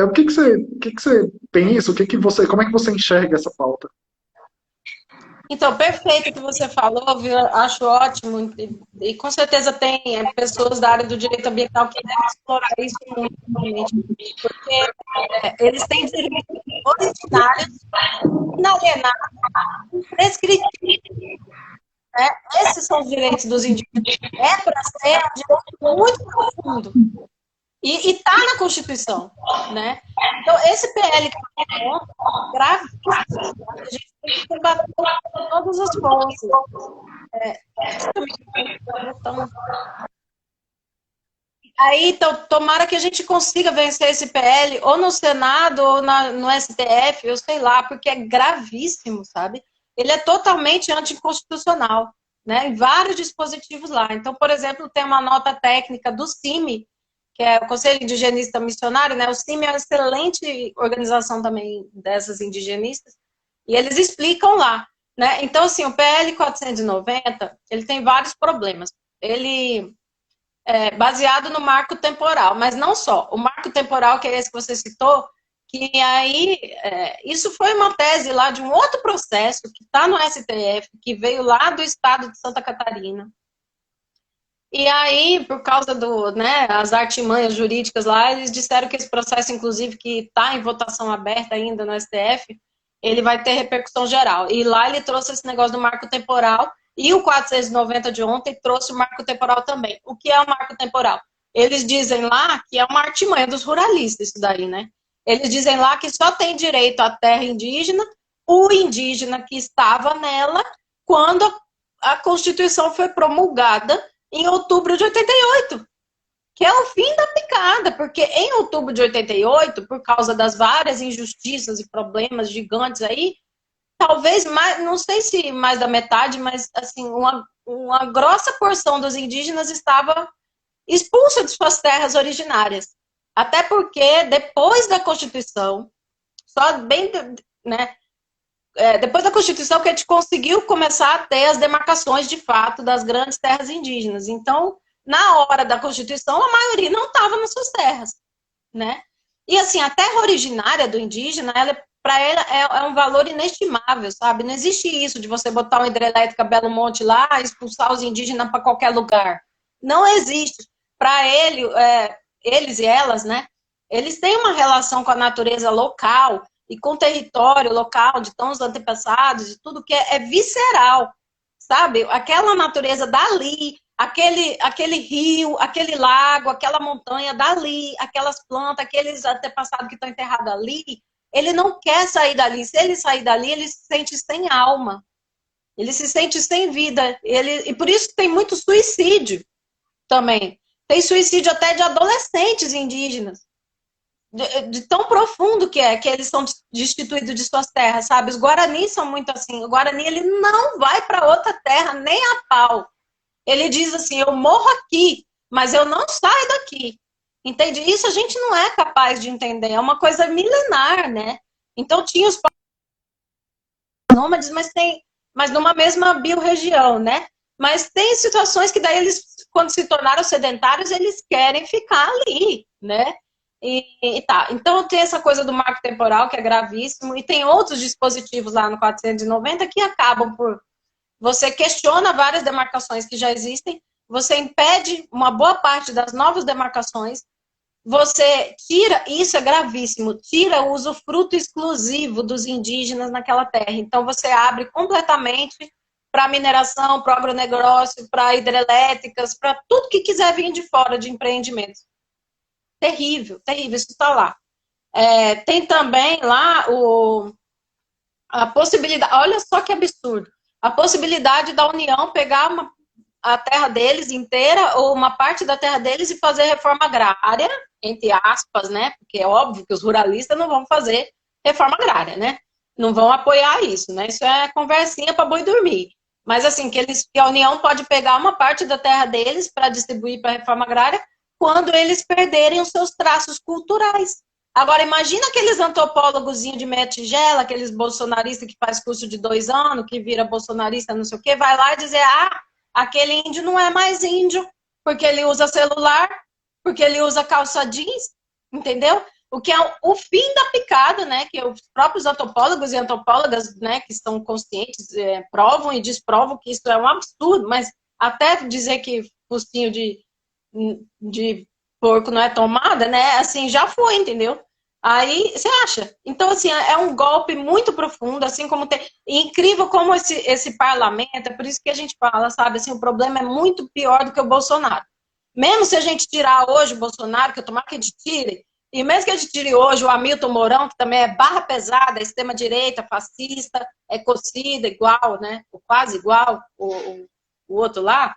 O que que você pensa? Como é que você enxerga essa pauta? Então, perfeito o que você falou, viu? Acho ótimo. E com certeza tem pessoas da área do direito ambiental que devem explorar isso muito, realmente. Porque eles têm direitos originários, inalienáveis, prescritíveis, né? Esses são os direitos dos indígenas. É para ser um direito muito profundo. E está na Constituição, né? Então, esse PL que é gravíssimo, a gente tem que combater com todas as forças. Então, aí, então, tomara que a gente consiga vencer esse PL, ou no Senado, ou no STF, eu sei lá, porque é gravíssimo, sabe? Ele é totalmente anticonstitucional, né? Em vários dispositivos lá. Então, por exemplo, tem uma nota técnica do CIMI, que é o Conselho Indigenista Missionário, né? O CIMI é uma excelente organização também dessas indigenistas, e eles explicam lá, né? Então, assim, o PL 490, ele tem vários problemas. Ele baseado no marco temporal, mas não só. O marco temporal, que é esse que você citou, que aí, isso foi uma tese lá de um outro processo que está no STF, que veio lá do estado de Santa Catarina. E aí, por causa as artimanhas jurídicas lá, eles disseram que esse processo, inclusive, que está em votação aberta ainda no STF, ele vai ter repercussão geral. E lá ele trouxe esse negócio do marco temporal, e o 490 de ontem trouxe o marco temporal também. O que é o marco temporal? Eles dizem lá que é uma artimanha dos ruralistas, isso daí, né? Eles dizem lá que só tem direito à terra indígena o indígena que estava nela quando a Constituição foi promulgada em outubro de 88, que é o fim da picada, porque em outubro de 88, por causa das várias injustiças e problemas gigantes aí, talvez mais, não sei se mais da metade, mas assim, uma grossa porção dos indígenas estava expulsa de suas terras originárias. Até porque depois da Constituição, só bem, né, depois da Constituição que a gente conseguiu começar a ter as demarcações de fato das grandes terras indígenas. Então, na hora da Constituição, a maioria não estava nas suas terras, né? E assim, a terra originária do indígena, para ela é um valor inestimável, sabe? Não existe isso de você botar uma hidrelétrica Belo Monte lá e expulsar os indígenas para qualquer lugar. Não existe. Para eles e elas, né? Eles têm uma relação com a natureza local e com o território local de tão os antepassados e tudo que é visceral, sabe? Aquela natureza dali, aquele rio, aquele lago, aquela montanha dali, aquelas plantas, aqueles antepassados que estão enterrados ali, ele não quer sair dali. Se ele sair dali, ele se sente sem alma. Ele se sente sem vida. E por isso tem muito suicídio também. Tem suicídio até de adolescentes indígenas. De tão profundo que eles são destituídos de suas terras, sabe? Os guaranis são muito assim. O guarani, ele não vai para outra terra nem a pau. Ele diz assim, eu morro aqui, mas eu não saio daqui. Entende? Isso a gente não é capaz de entender. É uma coisa milenar, né? Então tinha os nômades, mas numa mesma biorregião, né? Mas tem situações que daí eles, quando se tornaram sedentários, eles querem ficar ali, né? E tá. Então tem essa coisa do marco temporal, que é gravíssimo, e tem outros dispositivos lá no 490 que acabam por... Você questiona várias demarcações que já existem, você impede uma boa parte das novas demarcações, você tira, isso é gravíssimo, tira o usufruto exclusivo dos indígenas naquela terra. Então você abre completamente para mineração, para agronegócio, para hidrelétricas, para tudo que quiser vir de fora de empreendimentos. Terrível, terrível, isso está lá. Tem também lá a possibilidade, olha só que absurdo, a possibilidade da União pegar a terra deles inteira ou uma parte da terra deles e fazer reforma agrária, entre aspas, né? Porque é óbvio que os ruralistas não vão fazer reforma agrária, né? Não vão apoiar isso, né? Isso é conversinha para boi dormir. Mas assim, que a União pode pegar uma parte da terra deles para distribuir para a reforma agrária quando eles perderem os seus traços culturais. Agora, imagina aqueles antropólogozinhos de meia tigela, aqueles bolsonaristas que faz curso de 2 anos, que vira bolsonarista, não sei o quê, vai lá e dizer, aquele índio não é mais índio, porque ele usa celular, porque ele usa calça jeans, entendeu? O que é o fim da picada, né? Que os próprios antropólogos e antropólogas, né, que estão conscientes, provam e desprovam que isso é um absurdo, mas até dizer que focinho de porco não é tomada, né? Assim, já foi, entendeu? Aí, você acha? Então, assim, é um golpe muito profundo, assim como tem... Incrível como esse parlamento, é por isso que a gente fala, sabe? Assim, o problema é muito pior do que o Bolsonaro. Mesmo se a gente tirar hoje o Bolsonaro, que eu tomar que a gente tire, e mesmo que a gente tire hoje o Hamilton Mourão, que também é barra pesada, é extrema-direita, fascista, ecocida, igual, né? Quase igual o outro lá,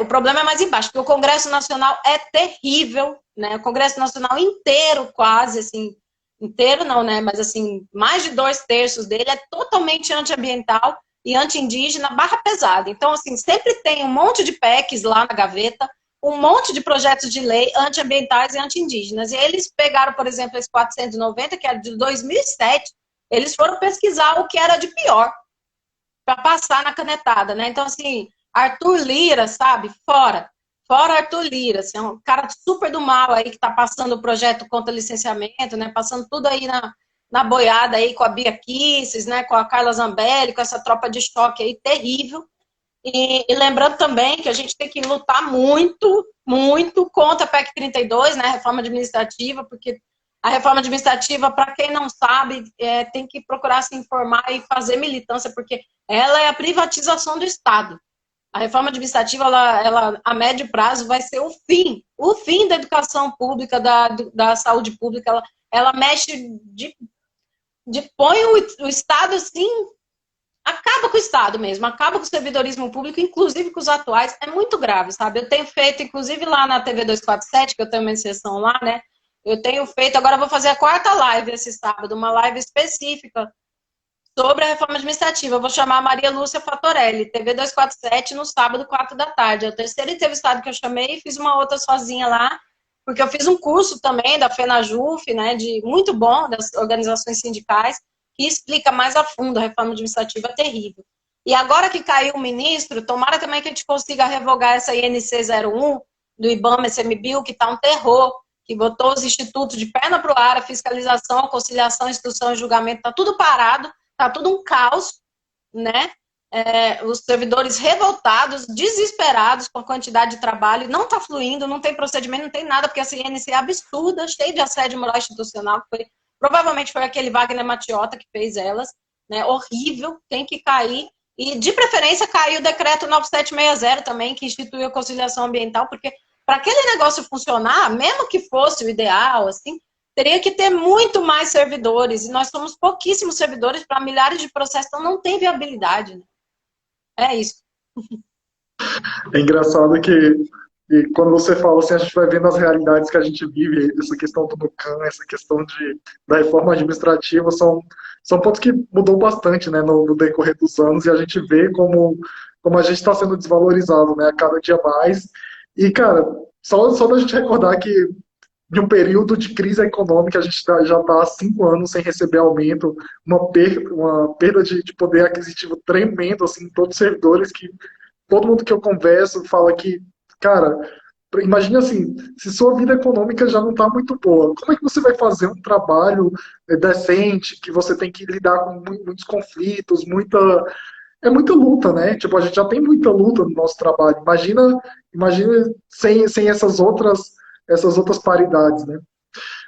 o problema é mais embaixo, porque o Congresso Nacional é terrível, né? O Congresso Nacional inteiro, quase, assim, inteiro não, né? Mas, assim, mais de 2/3 dele é totalmente antiambiental e anti-indígena, barra pesada. Então, assim, sempre tem um monte de PECs lá na gaveta, um monte de projetos de lei antiambientais e anti-indígenas. E eles pegaram, por exemplo, esse 490, que era de 2007, eles foram pesquisar o que era de pior para passar na canetada, né? Então, assim, Arthur Lira, sabe? Fora. Fora Arthur Lira, assim, é um cara super do mal aí que tá passando o projeto contra licenciamento, né? Passando tudo aí na boiada aí com a Bia Kicis, né? Com a Carla Zambelli, com essa tropa de choque aí terrível. E lembrando também que a gente tem que lutar muito, muito contra a PEC 32, né? A reforma administrativa, porque a reforma administrativa, para quem não sabe, tem que procurar se informar e fazer militância, porque ela é a privatização do Estado. A reforma administrativa, ela a médio prazo, vai ser o fim da educação pública, da saúde pública. Ela mexe, põe o Estado, assim, acaba com o Estado mesmo, acaba com o servidorismo público, inclusive com os atuais. É muito grave, sabe? Eu tenho feito, inclusive lá na TV 247, que eu tenho uma inserção lá, né? Eu tenho feito, agora eu vou fazer a 4ª live esse sábado, uma live específica sobre a reforma administrativa. Eu vou chamar a Maria Lúcia Fatorelli, TV 247, no sábado, 4 da tarde. É o terceiro entrevistado que eu chamei e fiz uma outra sozinha lá, porque eu fiz um curso também da FENAJUF, né, muito bom, das organizações sindicais, que explica mais a fundo a reforma administrativa terrível. E agora que caiu o ministro, tomara também que a gente consiga revogar essa INC 01 do IBAMA SMBio, que está um terror, que botou os institutos de perna para o ar, a fiscalização, a conciliação, a instrução e julgamento, está tudo parado, está tudo um caos, né? Os servidores revoltados, desesperados com a quantidade de trabalho, não está fluindo, não tem procedimento, não tem nada, porque essa INC é absurda, cheia de assédio moral institucional, provavelmente foi aquele Wagner Matiota que fez elas, né? Horrível, tem que cair. E, de preferência, caiu o decreto 9760 também, que instituiu a conciliação ambiental, porque para aquele negócio funcionar, mesmo que fosse o ideal, assim, teria que ter muito mais servidores, e nós somos pouquíssimos servidores para milhares de processos, então não tem viabilidade. Né? É isso. É engraçado que quando você fala assim, a gente vai vendo as realidades que a gente vive, essa questão do NUCAM, essa questão da reforma administrativa, são pontos que mudou bastante, né, no decorrer dos anos, e a gente vê como a gente está sendo desvalorizado, né, a cada dia mais. E, cara, só da gente recordar que de um período de crise econômica, a gente já está há 5 anos sem receber aumento, uma perda de poder aquisitivo tremendo, assim, em todos os servidores, que todo mundo que eu converso fala que, cara, imagine assim, se sua vida econômica já não está muito boa, como é que você vai fazer um trabalho decente, que você tem que lidar com muitos conflitos, é muita luta, né? Tipo, a gente já tem muita luta no nosso trabalho. Imagina sem essas outras paridades, né?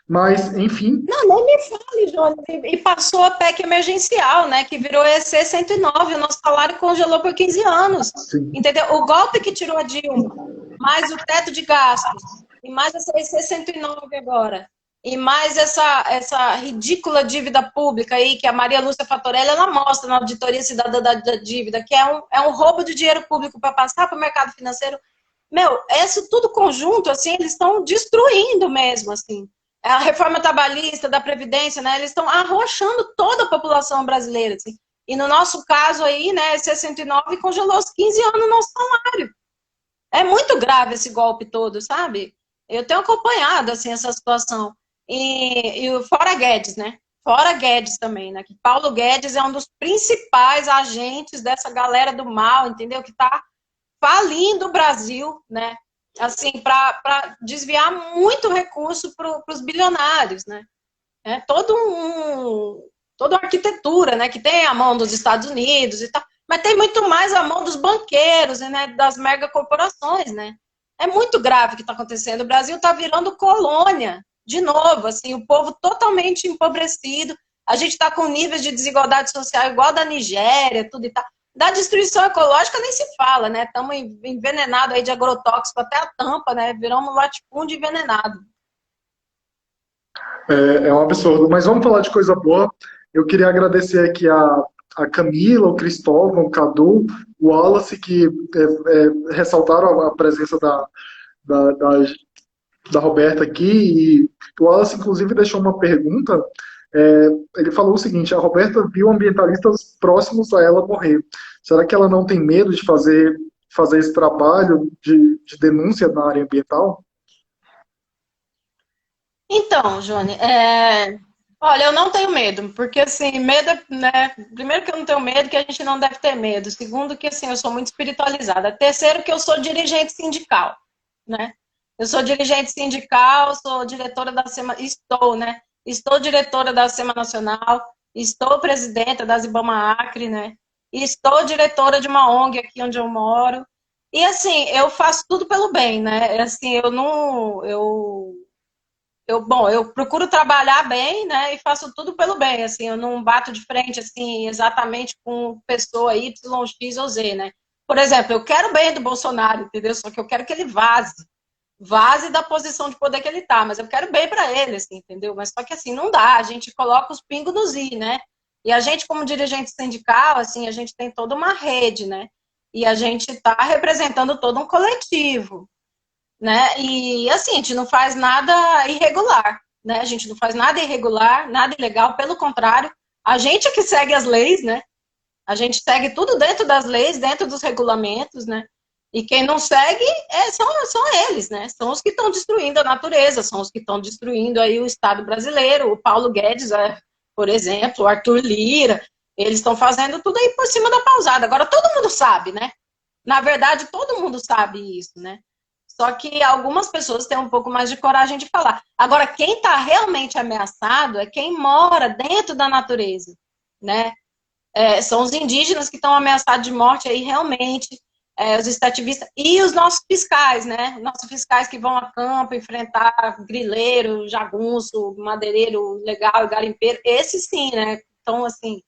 Mas, enfim. Não, nem me fale, Jones. E passou a PEC emergencial, né? Que virou EC 109. O nosso salário congelou por 15 anos. Sim. Entendeu? O golpe que tirou a Dilma, mais o teto de gastos, e mais essa EC 109 agora, e mais essa ridícula dívida pública aí, que a Maria Lúcia Fatorelli, ela mostra na Auditoria Cidadã da Dívida, que é um roubo de dinheiro público para passar para o mercado financeiro. Meu, esse tudo conjunto, assim, eles estão destruindo mesmo, assim. A reforma trabalhista, da Previdência, né, eles estão arrochando toda a população brasileira, assim. E no nosso caso aí, né, esse 109 congelou os 15 anos no nosso salário. É muito grave esse golpe todo, sabe? Eu tenho acompanhado, assim, essa situação. e fora Guedes, né? Fora Guedes também, né? Que Paulo Guedes é um dos principais agentes dessa galera do mal, entendeu? Que está falindo o Brasil, né? Assim, para desviar muito recurso para os bilionários, né? É toda uma arquitetura, né? Que tem a mão dos Estados Unidos e tal, mas tem muito mais a mão dos banqueiros, né? Das megacorporações, né? É muito grave o que está acontecendo. O Brasil está virando colônia, de novo, assim, o povo totalmente empobrecido. A gente está com níveis de desigualdade social igual da Nigéria, tudo e tal. Da destruição ecológica nem se fala, né? Estamos envenenados aí de agrotóxico até a tampa, né? Viramos um latifúndio envenenado. É um absurdo. Mas vamos falar de coisa boa. Eu queria agradecer aqui a Camila, o Cristóvão, o Cadu, o Wallace, que ressaltaram a presença da, da, da Roberta aqui. E o Wallace, inclusive, deixou uma pergunta. Ele falou o seguinte: a Roberta viu ambientalistas próximos a ela morrer. Será que ela não tem medo de fazer esse trabalho de denúncia na área ambiental? Então, Johnny, olha, eu não tenho medo, porque assim, medo, né? Primeiro que eu não tenho medo, que a gente não deve ter medo. Segundo que assim, eu sou muito espiritualizada. Terceiro que eu sou dirigente sindical, né? Eu sou dirigente sindical, sou diretora da SEMA, estou, né? Estou diretora da SEMA Nacional, estou presidenta da Zibama Acre, né? E estou diretora de uma ONG aqui onde eu moro. E assim, eu faço tudo pelo bem, né? Assim, eu não, eu procuro trabalhar bem, né, e faço tudo pelo bem, assim, eu não bato de frente, assim, exatamente com pessoa Y, X ou Z, né. Por exemplo, eu quero bem do Bolsonaro, entendeu? Só que eu quero que ele vaze da posição de poder que ele tá, mas eu quero bem para ele, assim, entendeu? Mas só que assim, não dá, a gente coloca os pingos nos i, né, e a gente como dirigente sindical, assim, a gente tem toda uma rede, né, e a gente está representando todo um coletivo, né? E assim, a gente não faz nada irregular, né? A gente não faz nada irregular, nada ilegal, pelo contrário, a gente é que segue as leis, né? A gente segue tudo dentro das leis, dentro dos regulamentos, né? E quem não segue são eles, né? São os que estão destruindo a natureza, são os que estão destruindo aí o Estado brasileiro, o Paulo Guedes, por exemplo, o Arthur Lira, eles estão fazendo tudo aí por cima da pausada. Agora todo mundo sabe, né? Na verdade, todo mundo sabe isso, né? Só que algumas pessoas têm um pouco mais de coragem de falar. Agora, quem está realmente ameaçado é quem mora dentro da natureza, né? São os indígenas que estão ameaçados de morte aí realmente, os extrativistas e os nossos fiscais, né? Nossos fiscais que vão a campo enfrentar grileiro, jagunço, madeireiro legal, garimpeiro, esses sim, né? Então, assim,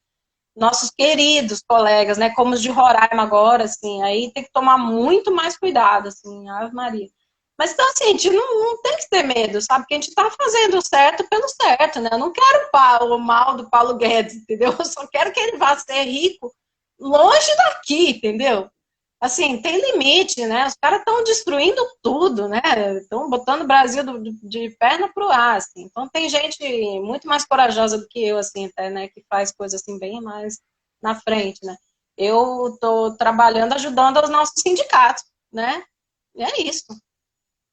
nossos queridos colegas, né, como os de Roraima agora, assim, aí tem que tomar muito mais cuidado, assim, Ave Maria. Mas então, assim, a gente não tem que ter medo, sabe? Porque a gente tá fazendo o certo pelo certo, né? Eu não quero o mal do Paulo Guedes, entendeu? Eu só quero que ele vá ser rico longe daqui, entendeu? Assim, tem limite, né? Os caras estão destruindo tudo, né? Estão botando o Brasil de perna pro ar, assim. Então tem gente muito mais corajosa do que eu, assim, até, né? Que faz coisas assim bem mais na frente, né? Eu estou trabalhando, ajudando os nossos sindicatos, né? E é isso.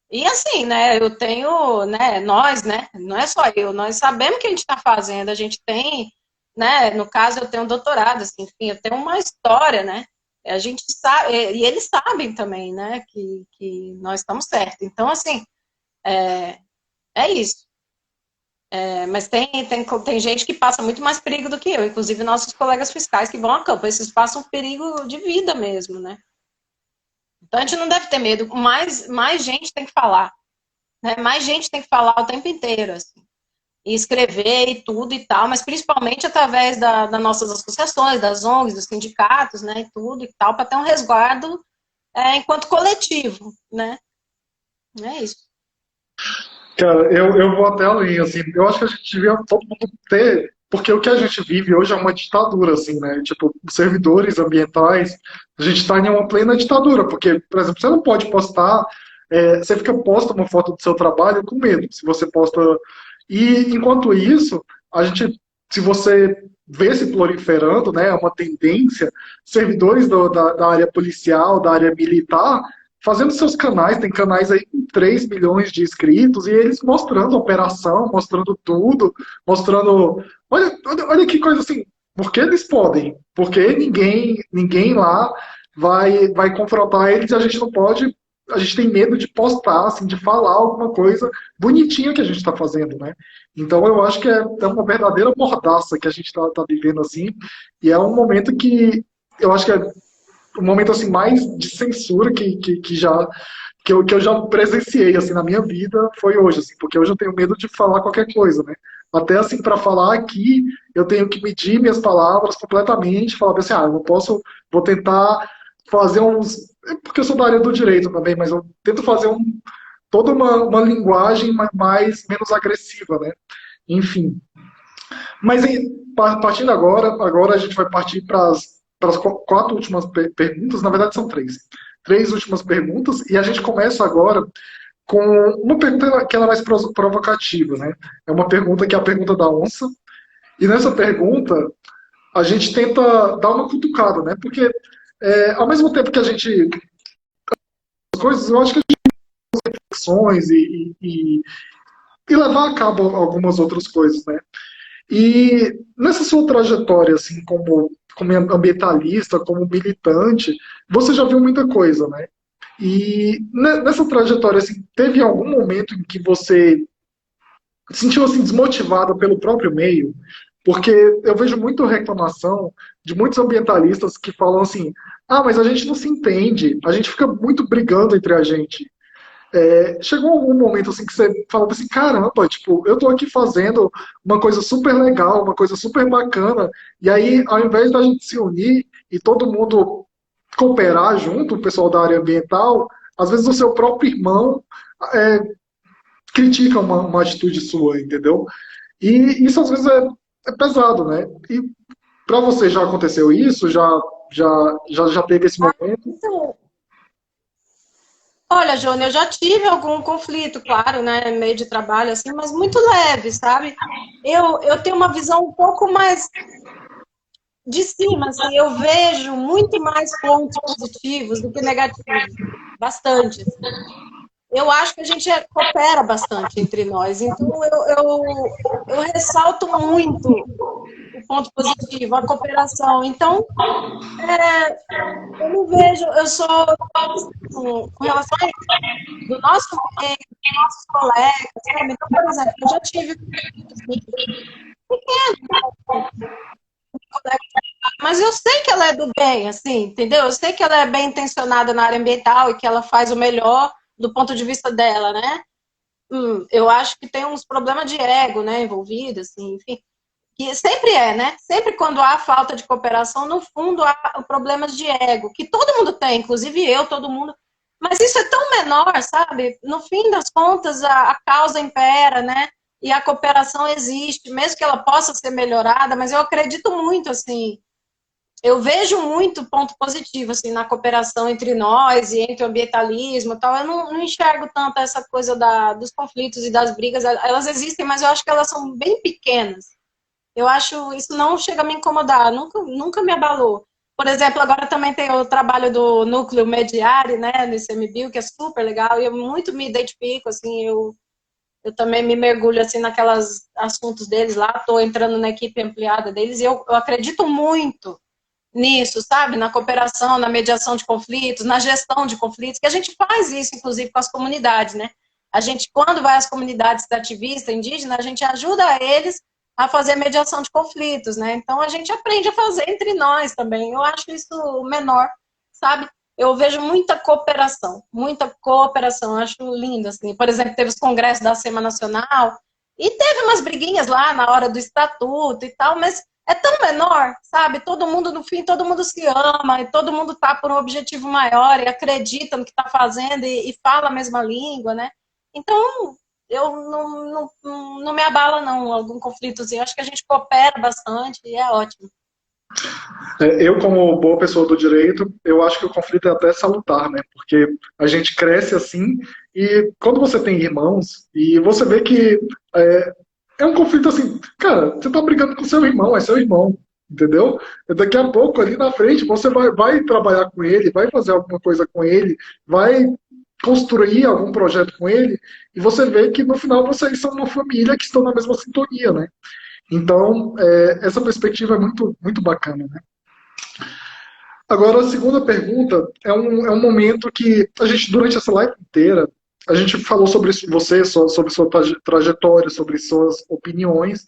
E assim, né? Eu tenho, né? Nós, né? Não é só eu. Nós sabemos o que a gente está fazendo. A gente tem, né? No caso, eu tenho um doutorado, assim, enfim, eu tenho uma história, né? A gente sabe, e eles sabem também, né, que nós estamos certos. Então, assim, é isso. Mas tem gente que passa muito mais perigo do que eu, inclusive nossos colegas fiscais que vão a campo. Esses passam perigo de vida mesmo, né? Então, a gente não deve ter medo. Mais gente tem que falar, né? Mais gente tem que falar o tempo inteiro, assim. E escrever e tudo e tal, mas principalmente através das nossas associações, das ONGs, dos sindicatos, né, e tudo e tal, para ter um resguardo enquanto coletivo, né? É isso. Cara, eu vou até além, assim, eu acho que a gente devia todo mundo ter, porque o que a gente vive hoje é uma ditadura, assim, né? Tipo, servidores ambientais, a gente está em uma plena ditadura, porque, por exemplo, você não pode postar, você fica posta uma foto do seu trabalho com medo, se você posta. E enquanto isso, a gente, se você vê se proliferando, né, é uma tendência, servidores da área policial, da área militar, fazendo seus canais, tem canais aí com 3 milhões de inscritos, e eles mostrando a operação, mostrando tudo, mostrando. Olha que coisa assim, porque eles podem, porque ninguém lá vai confrontar eles e a gente não pode. A gente tem medo de postar, assim, de falar alguma coisa bonitinha que a gente está fazendo, né? Então eu acho que é uma verdadeira mordaça que a gente está vivendo assim, e é um momento que eu acho que é o momento assim mais de censura que eu já presenciei assim na minha vida foi hoje, assim, porque hoje eu tenho medo de falar qualquer coisa, né? Até assim para falar aqui, eu tenho que medir minhas palavras completamente, falar assim, eu não posso, vou tentar fazer uns, porque eu sou da área do direito também, mas eu tento fazer toda uma linguagem mais menos agressiva, né? Enfim, mas partindo agora a gente vai partir para as 4 últimas perguntas, na verdade são 3. 3 últimas perguntas, e a gente começa agora com uma pergunta que ela é mais provocativa, né? É uma pergunta que é a pergunta da onça, e nessa pergunta a gente tenta dar uma cutucada, né? Porque ao mesmo tempo que a gente as coisas, eu acho que a gente tem reflexões e levar a cabo algumas outras coisas, né? E nessa sua trajetória, assim, como ambientalista, como militante, você já viu muita coisa, né? E nessa trajetória, assim, teve algum momento em que você se sentiu assim desmotivada pelo próprio meio? Porque eu vejo muita reclamação de muitos ambientalistas que falam assim: mas a gente não se entende, a gente fica muito brigando entre a gente. Chegou algum momento assim que você falou assim, caramba, tipo, eu tô aqui fazendo uma coisa super legal, uma coisa super bacana, e aí, ao invés da gente se unir e todo mundo cooperar junto, o pessoal da área ambiental, às vezes o seu próprio irmão é, critica uma atitude sua, entendeu? E isso às vezes é pesado, né? E para você já aconteceu isso? Já teve esse momento? Então, olha, Jônia, eu já tive algum conflito, claro, né, no meio de trabalho, assim, mas muito leve, sabe? Eu tenho uma visão um pouco mais de cima, assim, eu vejo muito mais pontos positivos do que negativos, bastante, assim. Eu acho que a gente coopera bastante entre nós, então eu ressalto muito o ponto positivo, a cooperação. Então, eu não vejo, eu sou, com relação a isso, do nosso meio, dos nossos colegas, sabe? Então, por exemplo, eu já tive colega, mas eu sei que ela é do bem, assim, entendeu? Eu sei que ela é bem intencionada na área ambiental e que ela faz o melhor do ponto de vista dela, né? Eu acho que tem uns problemas de ego, né, envolvidos, assim, enfim. Que sempre né? Sempre quando há falta de cooperação, no fundo há problemas de ego, que todo mundo tem, inclusive eu, todo mundo. Mas isso é tão menor, sabe? No fim das contas, a causa impera, né? E a cooperação existe, mesmo que ela possa ser melhorada, mas eu acredito muito, assim, eu vejo muito ponto positivo, assim, na cooperação entre nós e entre o ambientalismo e tal. Eu não enxergo tanto essa coisa dos conflitos e das brigas, elas existem, mas eu acho que elas são bem pequenas. Eu acho isso não chega a me incomodar, nunca me abalou. Por exemplo, agora também tem o trabalho do núcleo mediário, né, no ICMBio, que é super legal, e eu muito me identifico, assim, eu também me mergulho, assim, naquelas assuntos deles lá, estou entrando na equipe ampliada deles, e eu acredito muito nisso, sabe, na cooperação, na mediação de conflitos, na gestão de conflitos, que a gente faz isso, inclusive, com as comunidades, né? A gente, quando vai às comunidades ativistas indígenas, a gente ajuda eles a fazer mediação de conflitos, né? Então a gente aprende a fazer entre nós também. Eu acho isso menor, sabe? Eu vejo muita cooperação, eu acho lindo, assim. Por exemplo, teve os congressos da SEMA Nacional, e teve umas briguinhas lá na hora do estatuto e tal, mas é tão menor, sabe? Todo mundo, no fim, todo mundo se ama, e todo mundo tá por um objetivo maior, e acredita no que tá fazendo, e fala a mesma língua, né? Então, eu não me abala, não, algum conflitozinho. Eu acho que a gente coopera bastante e é ótimo. Eu, como boa pessoa do direito, eu acho que o conflito é até salutar, né? Porque a gente cresce assim, e quando você tem irmãos, e você vê que é um conflito assim, cara, você tá brigando com seu irmão, é seu irmão, entendeu? Daqui a pouco, ali na frente, você vai trabalhar com ele, vai fazer alguma coisa com ele, vai construir algum projeto com ele, e você vê que no final vocês são uma família que estão na mesma sintonia, né? Então, essa perspectiva é muito, muito bacana, né? Agora, a segunda pergunta é um momento que a gente, durante essa live inteira, a gente falou sobre você, sobre sua trajetória, sobre suas opiniões,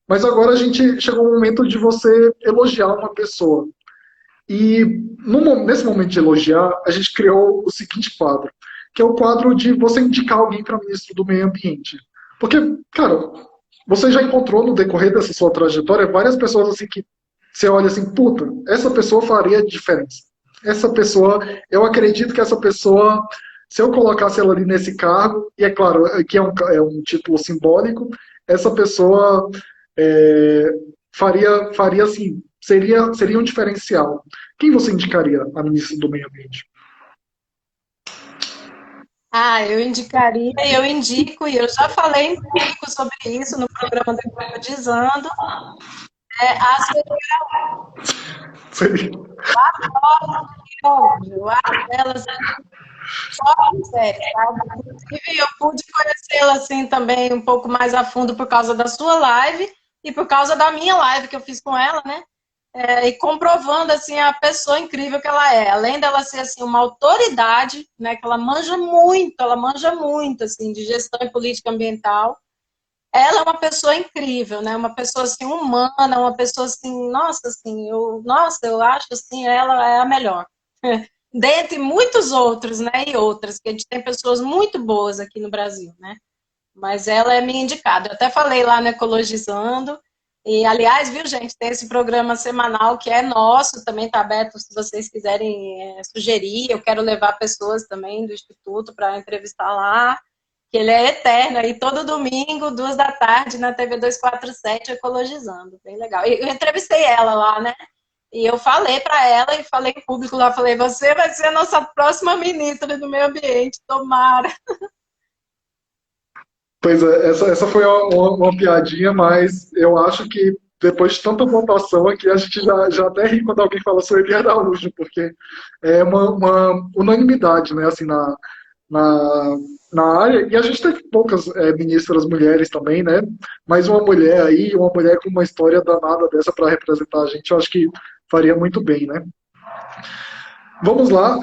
mas agora a gente chegou ao momento de você elogiar uma pessoa. E nesse momento de elogiar, a gente criou o seguinte quadro, que é o quadro de você indicar alguém para ministro do Meio Ambiente. Porque, cara, você já encontrou no decorrer dessa sua trajetória várias pessoas assim que você olha assim, puta, essa pessoa faria diferença. Essa pessoa, eu acredito que essa pessoa, se eu colocasse ela ali nesse cargo, e é claro, que é um título simbólico, essa pessoa é, faria assim, seria um diferencial. Quem você indicaria a ministra do Meio Ambiente? Ah, eu indicaria, eu indico, e eu já falei em público sobre isso no programa do Ecologizando, a Seria. Solange, eu acho elas fora de série, sabe? Inclusive, eu pude conhecê-la assim também um pouco mais a fundo por causa da sua live e por causa da minha live que eu fiz com ela, né? E comprovando assim a pessoa incrível que ela é, além dela ser assim uma autoridade, né, que ela manja muito assim de gestão e política ambiental. Ela é uma pessoa incrível, né? Uma pessoa assim humana, uma pessoa assim, nossa, eu acho assim, ela é a melhor. Dentre muitos outros, né, e outras, que a gente tem pessoas muito boas aqui no Brasil, né? Mas ela é minha indicada. Eu até falei lá no Ecologizando. E, aliás, viu, gente, tem esse programa semanal que é nosso, também está aberto se vocês quiserem sugerir. Eu quero levar pessoas também do Instituto para entrevistar lá, que ele é eterno. E todo domingo, 2 da tarde, na TV 247, Ecologizando. Bem legal. E eu entrevistei ela lá, né? E eu falei para ela e falei em público lá, falei, você vai ser a nossa próxima ministra do meio ambiente, tomara. Pois é, essa foi uma piadinha, mas eu acho que depois de tanta votação aqui, a gente já até ri quando alguém fala Sueli Araújo, porque é uma unanimidade, né, assim, na, na área, e a gente teve poucas ministras mulheres também, né, mas uma mulher aí, uma mulher com uma história danada dessa para representar a gente, eu acho que faria muito bem, né. Vamos lá.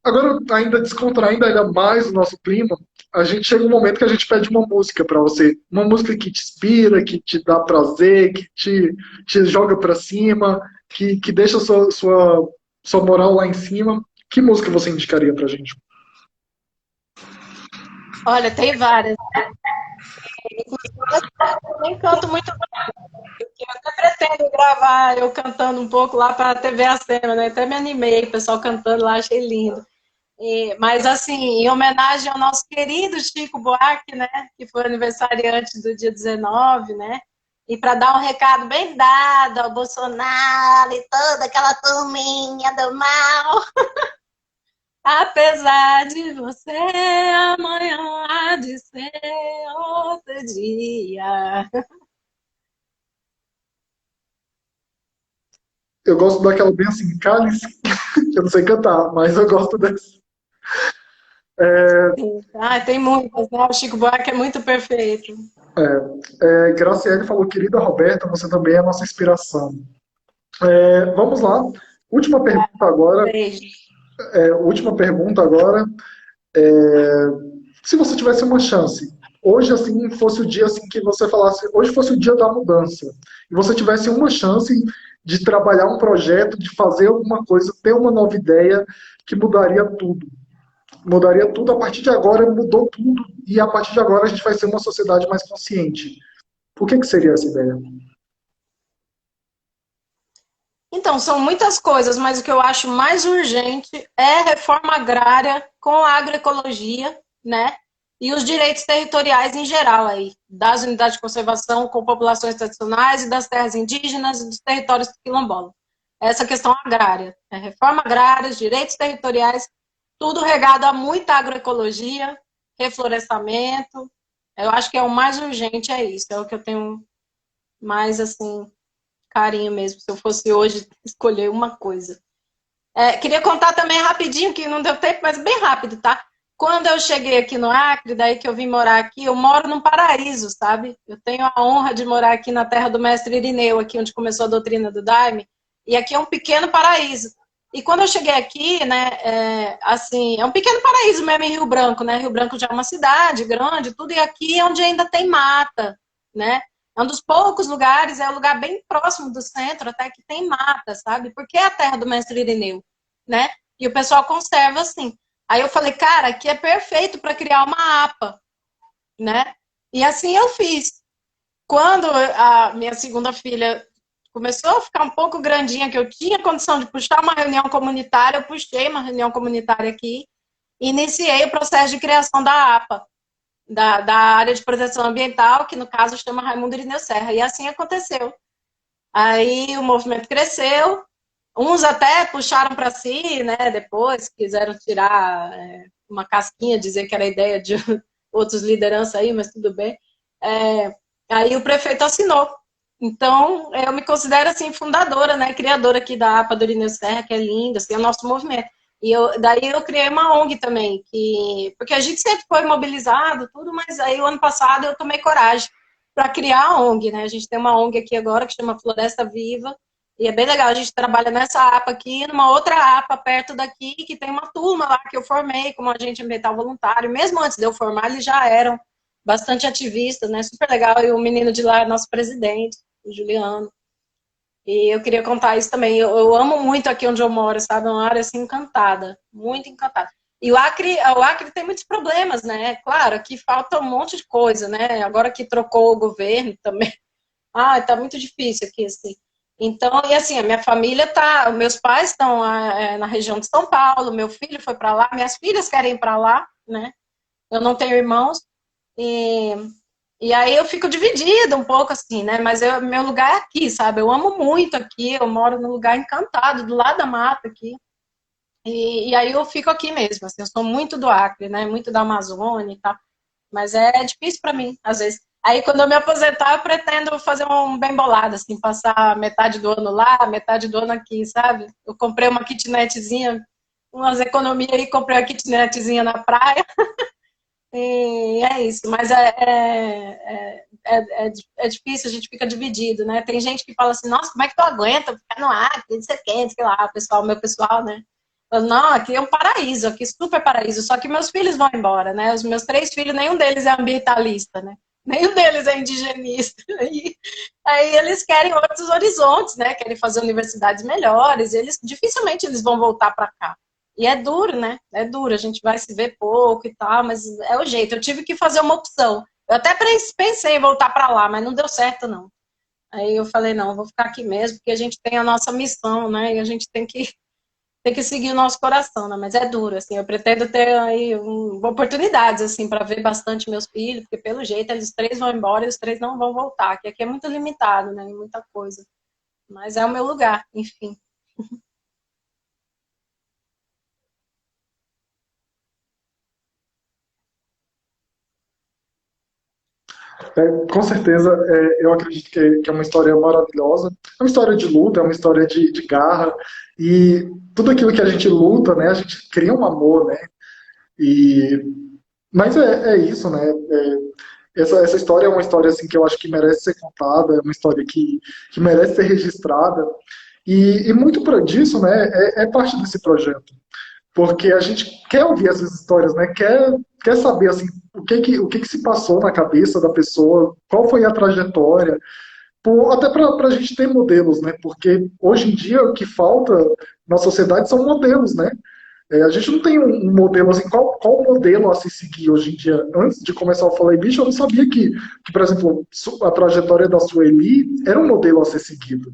Agora, ainda descontraindo ainda mais o nosso clima, a gente chega um momento que a gente pede uma música para você. Uma música que te inspira, que te dá prazer, que te joga para cima, que deixa sua moral lá em cima. Que música você indicaria pra gente? Olha, tem várias. Inclusive, eu nem canto muito bem. Eu até pretendo gravar eu cantando um pouco lá para a TV Acema, né? Até me animei, o pessoal cantando lá, achei lindo. Mas, assim, em homenagem ao nosso querido Chico Buarque, né? Que foi aniversariante do dia 19, né? E para dar um recado bem dado ao Bolsonaro e toda aquela turminha do mal. Apesar de você, amanhã há de ser outro dia. Eu gosto daquela bem assim, cálice, que eu não sei cantar, mas eu gosto dessa. Tem muitas, né? O Chico Buarque é muito perfeito. Graciele falou, querida Roberta, você também é a nossa inspiração. Vamos lá. Última pergunta agora. Beijo. Última pergunta agora. Se você tivesse uma chance, hoje assim fosse o dia assim que você falasse, hoje fosse o dia da mudança, e você tivesse uma chance de trabalhar um projeto, de fazer alguma coisa, ter uma nova ideia que mudaria tudo. Mudaria tudo, a partir de agora mudou tudo, e a partir de agora a gente vai ser uma sociedade mais consciente. Por que seria essa ideia? Então, são muitas coisas, mas o que eu acho mais urgente é a reforma agrária com a agroecologia, né? E os direitos territoriais em geral aí, das unidades de conservação com populações tradicionais e das terras indígenas e dos territórios quilombolas. Essa questão agrária, né? Reforma agrária, os direitos territoriais, tudo regado a muita agroecologia, reflorestamento. Eu acho que é o mais urgente é isso, é o que eu tenho mais assim carinho mesmo, se eu fosse hoje escolher uma coisa. Queria contar também rapidinho, que não deu tempo, mas bem rápido, tá? Quando eu cheguei aqui no Acre, daí que eu vim morar aqui, eu moro num paraíso, sabe? Eu tenho a honra de morar aqui na terra do mestre Irineu, aqui onde começou a doutrina do Daime, e aqui é um pequeno paraíso. E quando eu cheguei aqui, né, assim, é um pequeno paraíso mesmo em Rio Branco, né? Rio Branco já é uma cidade grande, tudo, e aqui é onde ainda tem mata, né? É um dos poucos lugares, é um lugar bem próximo do centro, até que tem mata, sabe? Porque é a terra do mestre Irineu, né? E o pessoal conserva assim. Aí eu falei, cara, aqui é perfeito para criar uma APA, né? E assim eu fiz. Quando a minha segunda filha começou a ficar um pouco grandinha, que eu tinha condição de puxar uma reunião comunitária, eu puxei uma reunião comunitária aqui e iniciei o processo de criação da APA, da área de proteção ambiental, que no caso chama Raimundo Irineu Serra. E assim aconteceu. Aí o movimento cresceu, uns até puxaram para si, né? Depois quiseram tirar uma casquinha, dizer que era ideia de outros lideranças aí, mas tudo bem. Aí o prefeito assinou. Então, eu me considero, assim, fundadora, né, criadora aqui da APA do Irineu Serra, que é linda, assim, é o nosso movimento. E daí eu criei uma ONG também, porque a gente sempre foi mobilizado, tudo, mas aí o ano passado eu tomei coragem para criar a ONG, né? A gente tem uma ONG aqui agora que chama Floresta Viva, e é bem legal, a gente trabalha nessa APA aqui, numa outra APA perto daqui, que tem uma turma lá que eu formei como agente ambiental voluntário. Mesmo antes de eu formar, eles já eram bastante ativistas, né? Super legal. E o menino de lá é nosso presidente, o Juliano. E eu queria contar isso também. Eu amo muito aqui onde eu moro, sabe? É uma área assim encantada, muito encantada. E o Acre tem muitos problemas, né? Claro, aqui falta um monte de coisa, né? Agora que trocou o governo também. Ah, tá muito difícil aqui, assim. Então, e assim, a minha família tá, meus pais estão na região de São Paulo, meu filho foi para lá, minhas filhas querem ir para lá, né? Eu não tenho irmãos, e, e aí eu fico dividida um pouco, assim, né? Mas meu lugar é aqui, sabe? Eu amo muito aqui, eu moro num lugar encantado, do lado da mata aqui. E aí eu fico aqui mesmo, assim, eu sou muito do Acre, né? Muito da Amazônia e tal. Mas é difícil para mim, às vezes. Aí, quando eu me aposentar, eu pretendo fazer um bem bolado, assim, passar metade do ano lá, metade do ano aqui, sabe? Eu comprei uma kitnetzinha, umas economias aí, comprei uma kitnetzinha na praia, e é isso. Mas é difícil, a gente fica dividido, né? Tem gente que fala assim, nossa, como é que tu aguenta ficar no ar, não sei quem, sei lá, meu pessoal, né? Não, aqui é um paraíso, aqui super paraíso. Só que meus filhos vão embora, né? Os meus 3 filhos, nenhum deles é ambientalista, né? Nenhum deles é indigenista. Aí eles querem outros horizontes, né? Querem fazer universidades melhores. Dificilmente eles vão voltar para cá. E é duro, né? É duro. A gente vai se ver pouco e tal, mas é o jeito. Eu tive que fazer uma opção. Eu até pensei em voltar para lá, mas não deu certo, não. Aí eu falei, não, vou ficar aqui mesmo, porque a gente tem a nossa missão, né? E a gente tem que seguir o nosso coração, né? Mas é duro, assim, eu pretendo ter aí oportunidades, assim, para ver bastante meus filhos, porque pelo jeito eles 3 vão embora e os 3 não vão voltar, que aqui é muito limitado, né? Muita coisa. Mas é o meu lugar, enfim. Com certeza, eu acredito que é uma história maravilhosa. É uma história de luta, é uma história de garra. E tudo aquilo que a gente luta, né, a gente cria um amor, né? E, mas é isso, né? Essa história é uma história assim, que eu acho que merece ser contada, é uma história que merece ser registrada. E muito para disso, né, é parte desse projeto. Porque a gente quer ouvir essas histórias, né? Quer saber assim, o que se passou na cabeça da pessoa, qual foi a trajetória, até para a gente ter modelos, né? Porque hoje em dia o que falta na sociedade são modelos, né? A gente não tem um modelo assim, qual modelo a se seguir hoje em dia? Antes de começar a falar em bicho, eu não sabia que, por exemplo, a trajetória da Sueli era um modelo a ser seguido.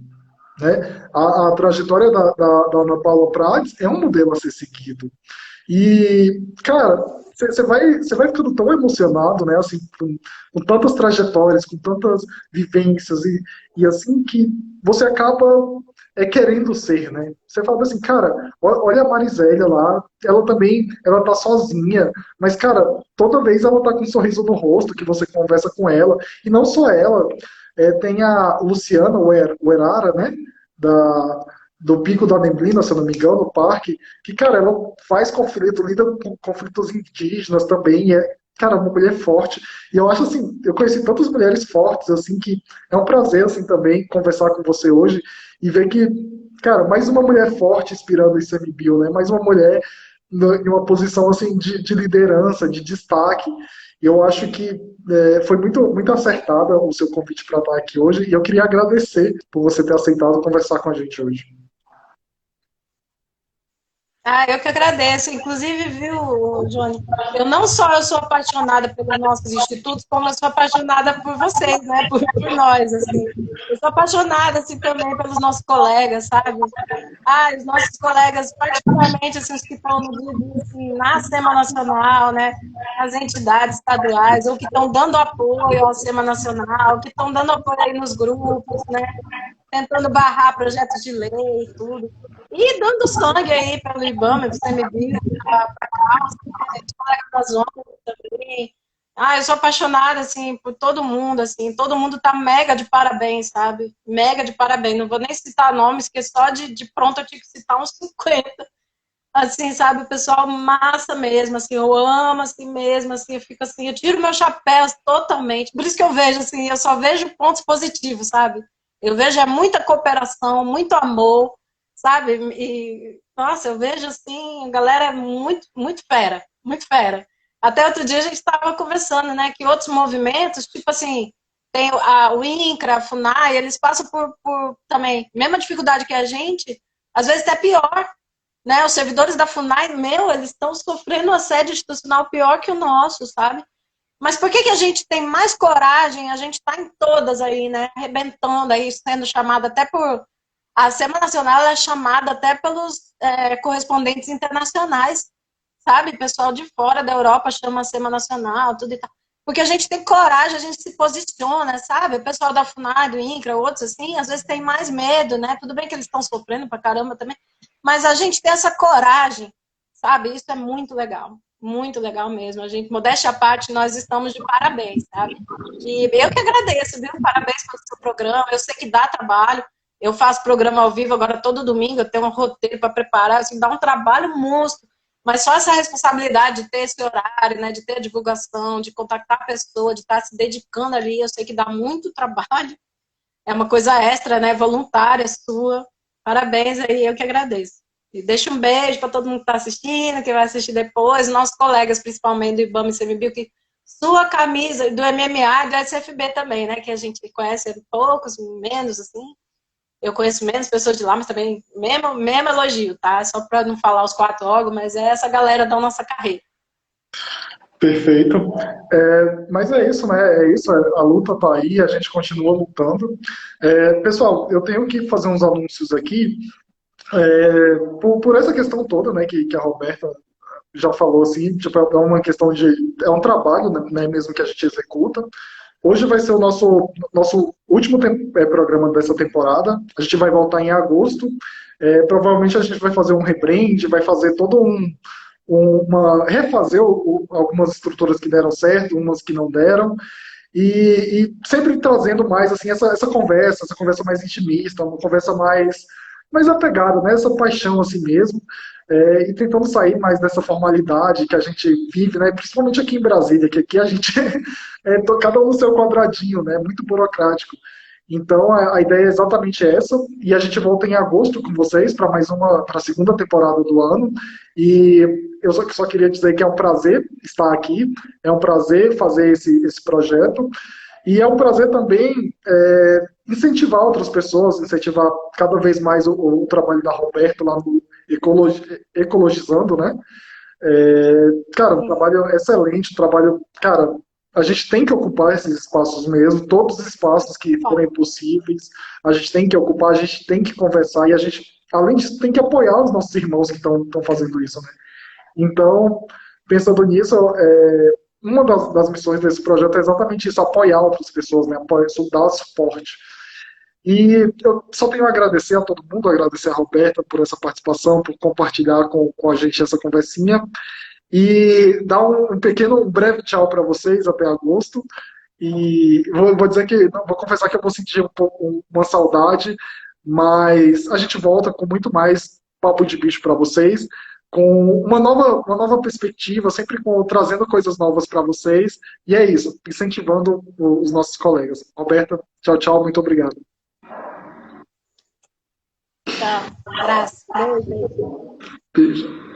Né? A trajetória da Ana Paula Prades é um modelo a ser seguido. E, cara, você vai ficando tão emocionado, né? Assim, com tantas trajetórias, com tantas vivências, e assim que você acaba querendo ser, né? Você fala assim, cara, olha a Marisélia lá, ela também, ela tá sozinha, mas, cara, toda vez ela tá com um sorriso no rosto, que você conversa com ela, e não só ela. tem a Luciana Uerara, né? Da, do Pico da Neblina, se eu não me engano, no parque, que, cara, ela faz conflito, lida com conflitos indígenas também, cara, uma mulher forte. E eu acho assim, eu conheci tantas mulheres fortes, assim, que é um prazer, assim, também conversar com você hoje e ver que, cara, mais uma mulher forte inspirando o ICMBio, né? Mais uma mulher em uma posição, assim, de liderança, de destaque. E eu acho que foi muito acertada o seu convite para estar aqui hoje e eu queria agradecer por você ter aceitado conversar com a gente hoje. Ah, eu que agradeço. Inclusive, viu, Johnny? Eu não só eu sou apaixonada pelos nossos institutos, como eu sou apaixonada por vocês, né? Por nós, assim. Eu sou apaixonada, assim, também pelos nossos colegas, sabe? Ah, os nossos colegas, particularmente, assim, os que estão no dia a dia, assim, na SEMA Nacional, né? Nas entidades estaduais, ou que estão dando apoio ao SEMA Nacional, que estão dando apoio aí nos grupos, né? Tentando barrar projetos de lei e tudo. E dando sangue aí pelo IBAMA, para o CMB, para a causa, né? Colega das ONGs também. Ah, eu sou apaixonada, assim, por todo mundo tá mega de parabéns, sabe? Mega de parabéns, não vou nem citar nomes, porque só de pronto eu tive que citar uns 50, assim, sabe? O pessoal massa mesmo, assim, eu amo assim mesmo, assim, eu fico assim, eu tiro meu chapéu totalmente, por isso que eu vejo, assim, eu só vejo pontos positivos, sabe? Eu vejo muita cooperação, muito amor, sabe? E, nossa, eu vejo, assim, a galera é muito fera, muito fera. Até outro dia a gente estava conversando, né, que outros movimentos, tipo assim, tem o INCRA, a FUNAI, eles passam por também, mesma dificuldade que a gente, às vezes até pior, né? Os servidores da FUNAI, eles estão sofrendo um assédio institucional pior que o nosso, sabe? Mas por que a gente tem mais coragem? A gente está em todas aí, né? Arrebentando aí, sendo chamada até por... A Semana Nacional é chamada até pelos correspondentes internacionais, sabe? Pessoal de fora da Europa chama a Semana Nacional, tudo e tal. Porque a gente tem coragem, a gente se posiciona, sabe? O pessoal da FUNAI, do INCRA, outros assim, às vezes tem mais medo, né? Tudo bem que eles estão sofrendo pra caramba também, mas a gente tem essa coragem, sabe? Isso é muito legal mesmo. A gente, modéstia à parte, nós estamos de parabéns, sabe? E eu que agradeço, viu? Parabéns pelo seu programa. Eu sei que dá trabalho. Eu faço programa ao vivo agora todo domingo, eu tenho um roteiro para preparar, assim, dá um trabalho monstro. Mas só essa responsabilidade de ter esse horário, né, de ter a divulgação, de contactar a pessoa, de estar se dedicando ali, eu sei que dá muito trabalho. É uma coisa extra, né, voluntária sua. Parabéns aí, eu que agradeço. E deixa um beijo para todo mundo que está assistindo, que vai assistir depois, nossos colegas, principalmente do IBAMA e CMBio, que sua camisa do MMA e do SFB também, né, que a gente conhece poucos, menos, assim. Eu conheço menos pessoas de lá, mas também mesmo elogio, tá? Só para não falar os quatro órgãos, mas é essa galera da nossa carreira. Perfeito. Mas é isso, né? É isso, a luta tá aí, a gente continua lutando. Pessoal, eu tenho que fazer uns anúncios aqui, por essa questão toda, né, que a Roberta já falou, assim, tipo, é uma questão de... É um trabalho, né, mesmo que a gente executa. Hoje vai ser o nosso último programa dessa temporada. A gente vai voltar em agosto. Provavelmente a gente vai fazer um rebrand, vai fazer todo refazer algumas estruturas que deram certo, umas que não deram. E sempre trazendo mais assim essa conversa mais intimista, uma conversa mais apegada, né? Essa paixão assim mesmo, e tentando sair mais dessa formalidade que a gente vive, né? Principalmente aqui em Brasília, que aqui a gente cada um no seu quadradinho, né? Muito burocrático. Então a ideia é exatamente essa, e a gente volta em agosto com vocês para para a segunda temporada do ano. E eu só queria dizer que é um prazer estar aqui, é um prazer fazer esse projeto, e é um prazer também incentivar outras pessoas, incentivar cada vez mais o trabalho da Roberta lá no Ecologizando, né? Cara, um trabalho excelente, um trabalho, cara, a gente tem que ocupar esses espaços mesmo, todos os espaços que forem possíveis, a gente tem que ocupar, a gente tem que conversar, e a gente, além disso, tem que apoiar os nossos irmãos que estão fazendo isso, né? Então, pensando nisso, uma das missões desse projeto é exatamente isso, apoiar outras pessoas, né? Dar suporte. E eu só tenho a agradecer a todo mundo, agradecer a Roberta por essa participação, por compartilhar com a gente essa conversinha, e dar um breve tchau para vocês até agosto. E vou dizer que, vou confessar que eu vou sentir um pouco uma saudade, mas a gente volta com muito mais papo de bicho para vocês, com uma nova perspectiva, sempre trazendo coisas novas para vocês. E é isso, incentivando os nossos colegas. Roberta, tchau, tchau, muito obrigado. Tchau. Abraço. Beijo. Beijo.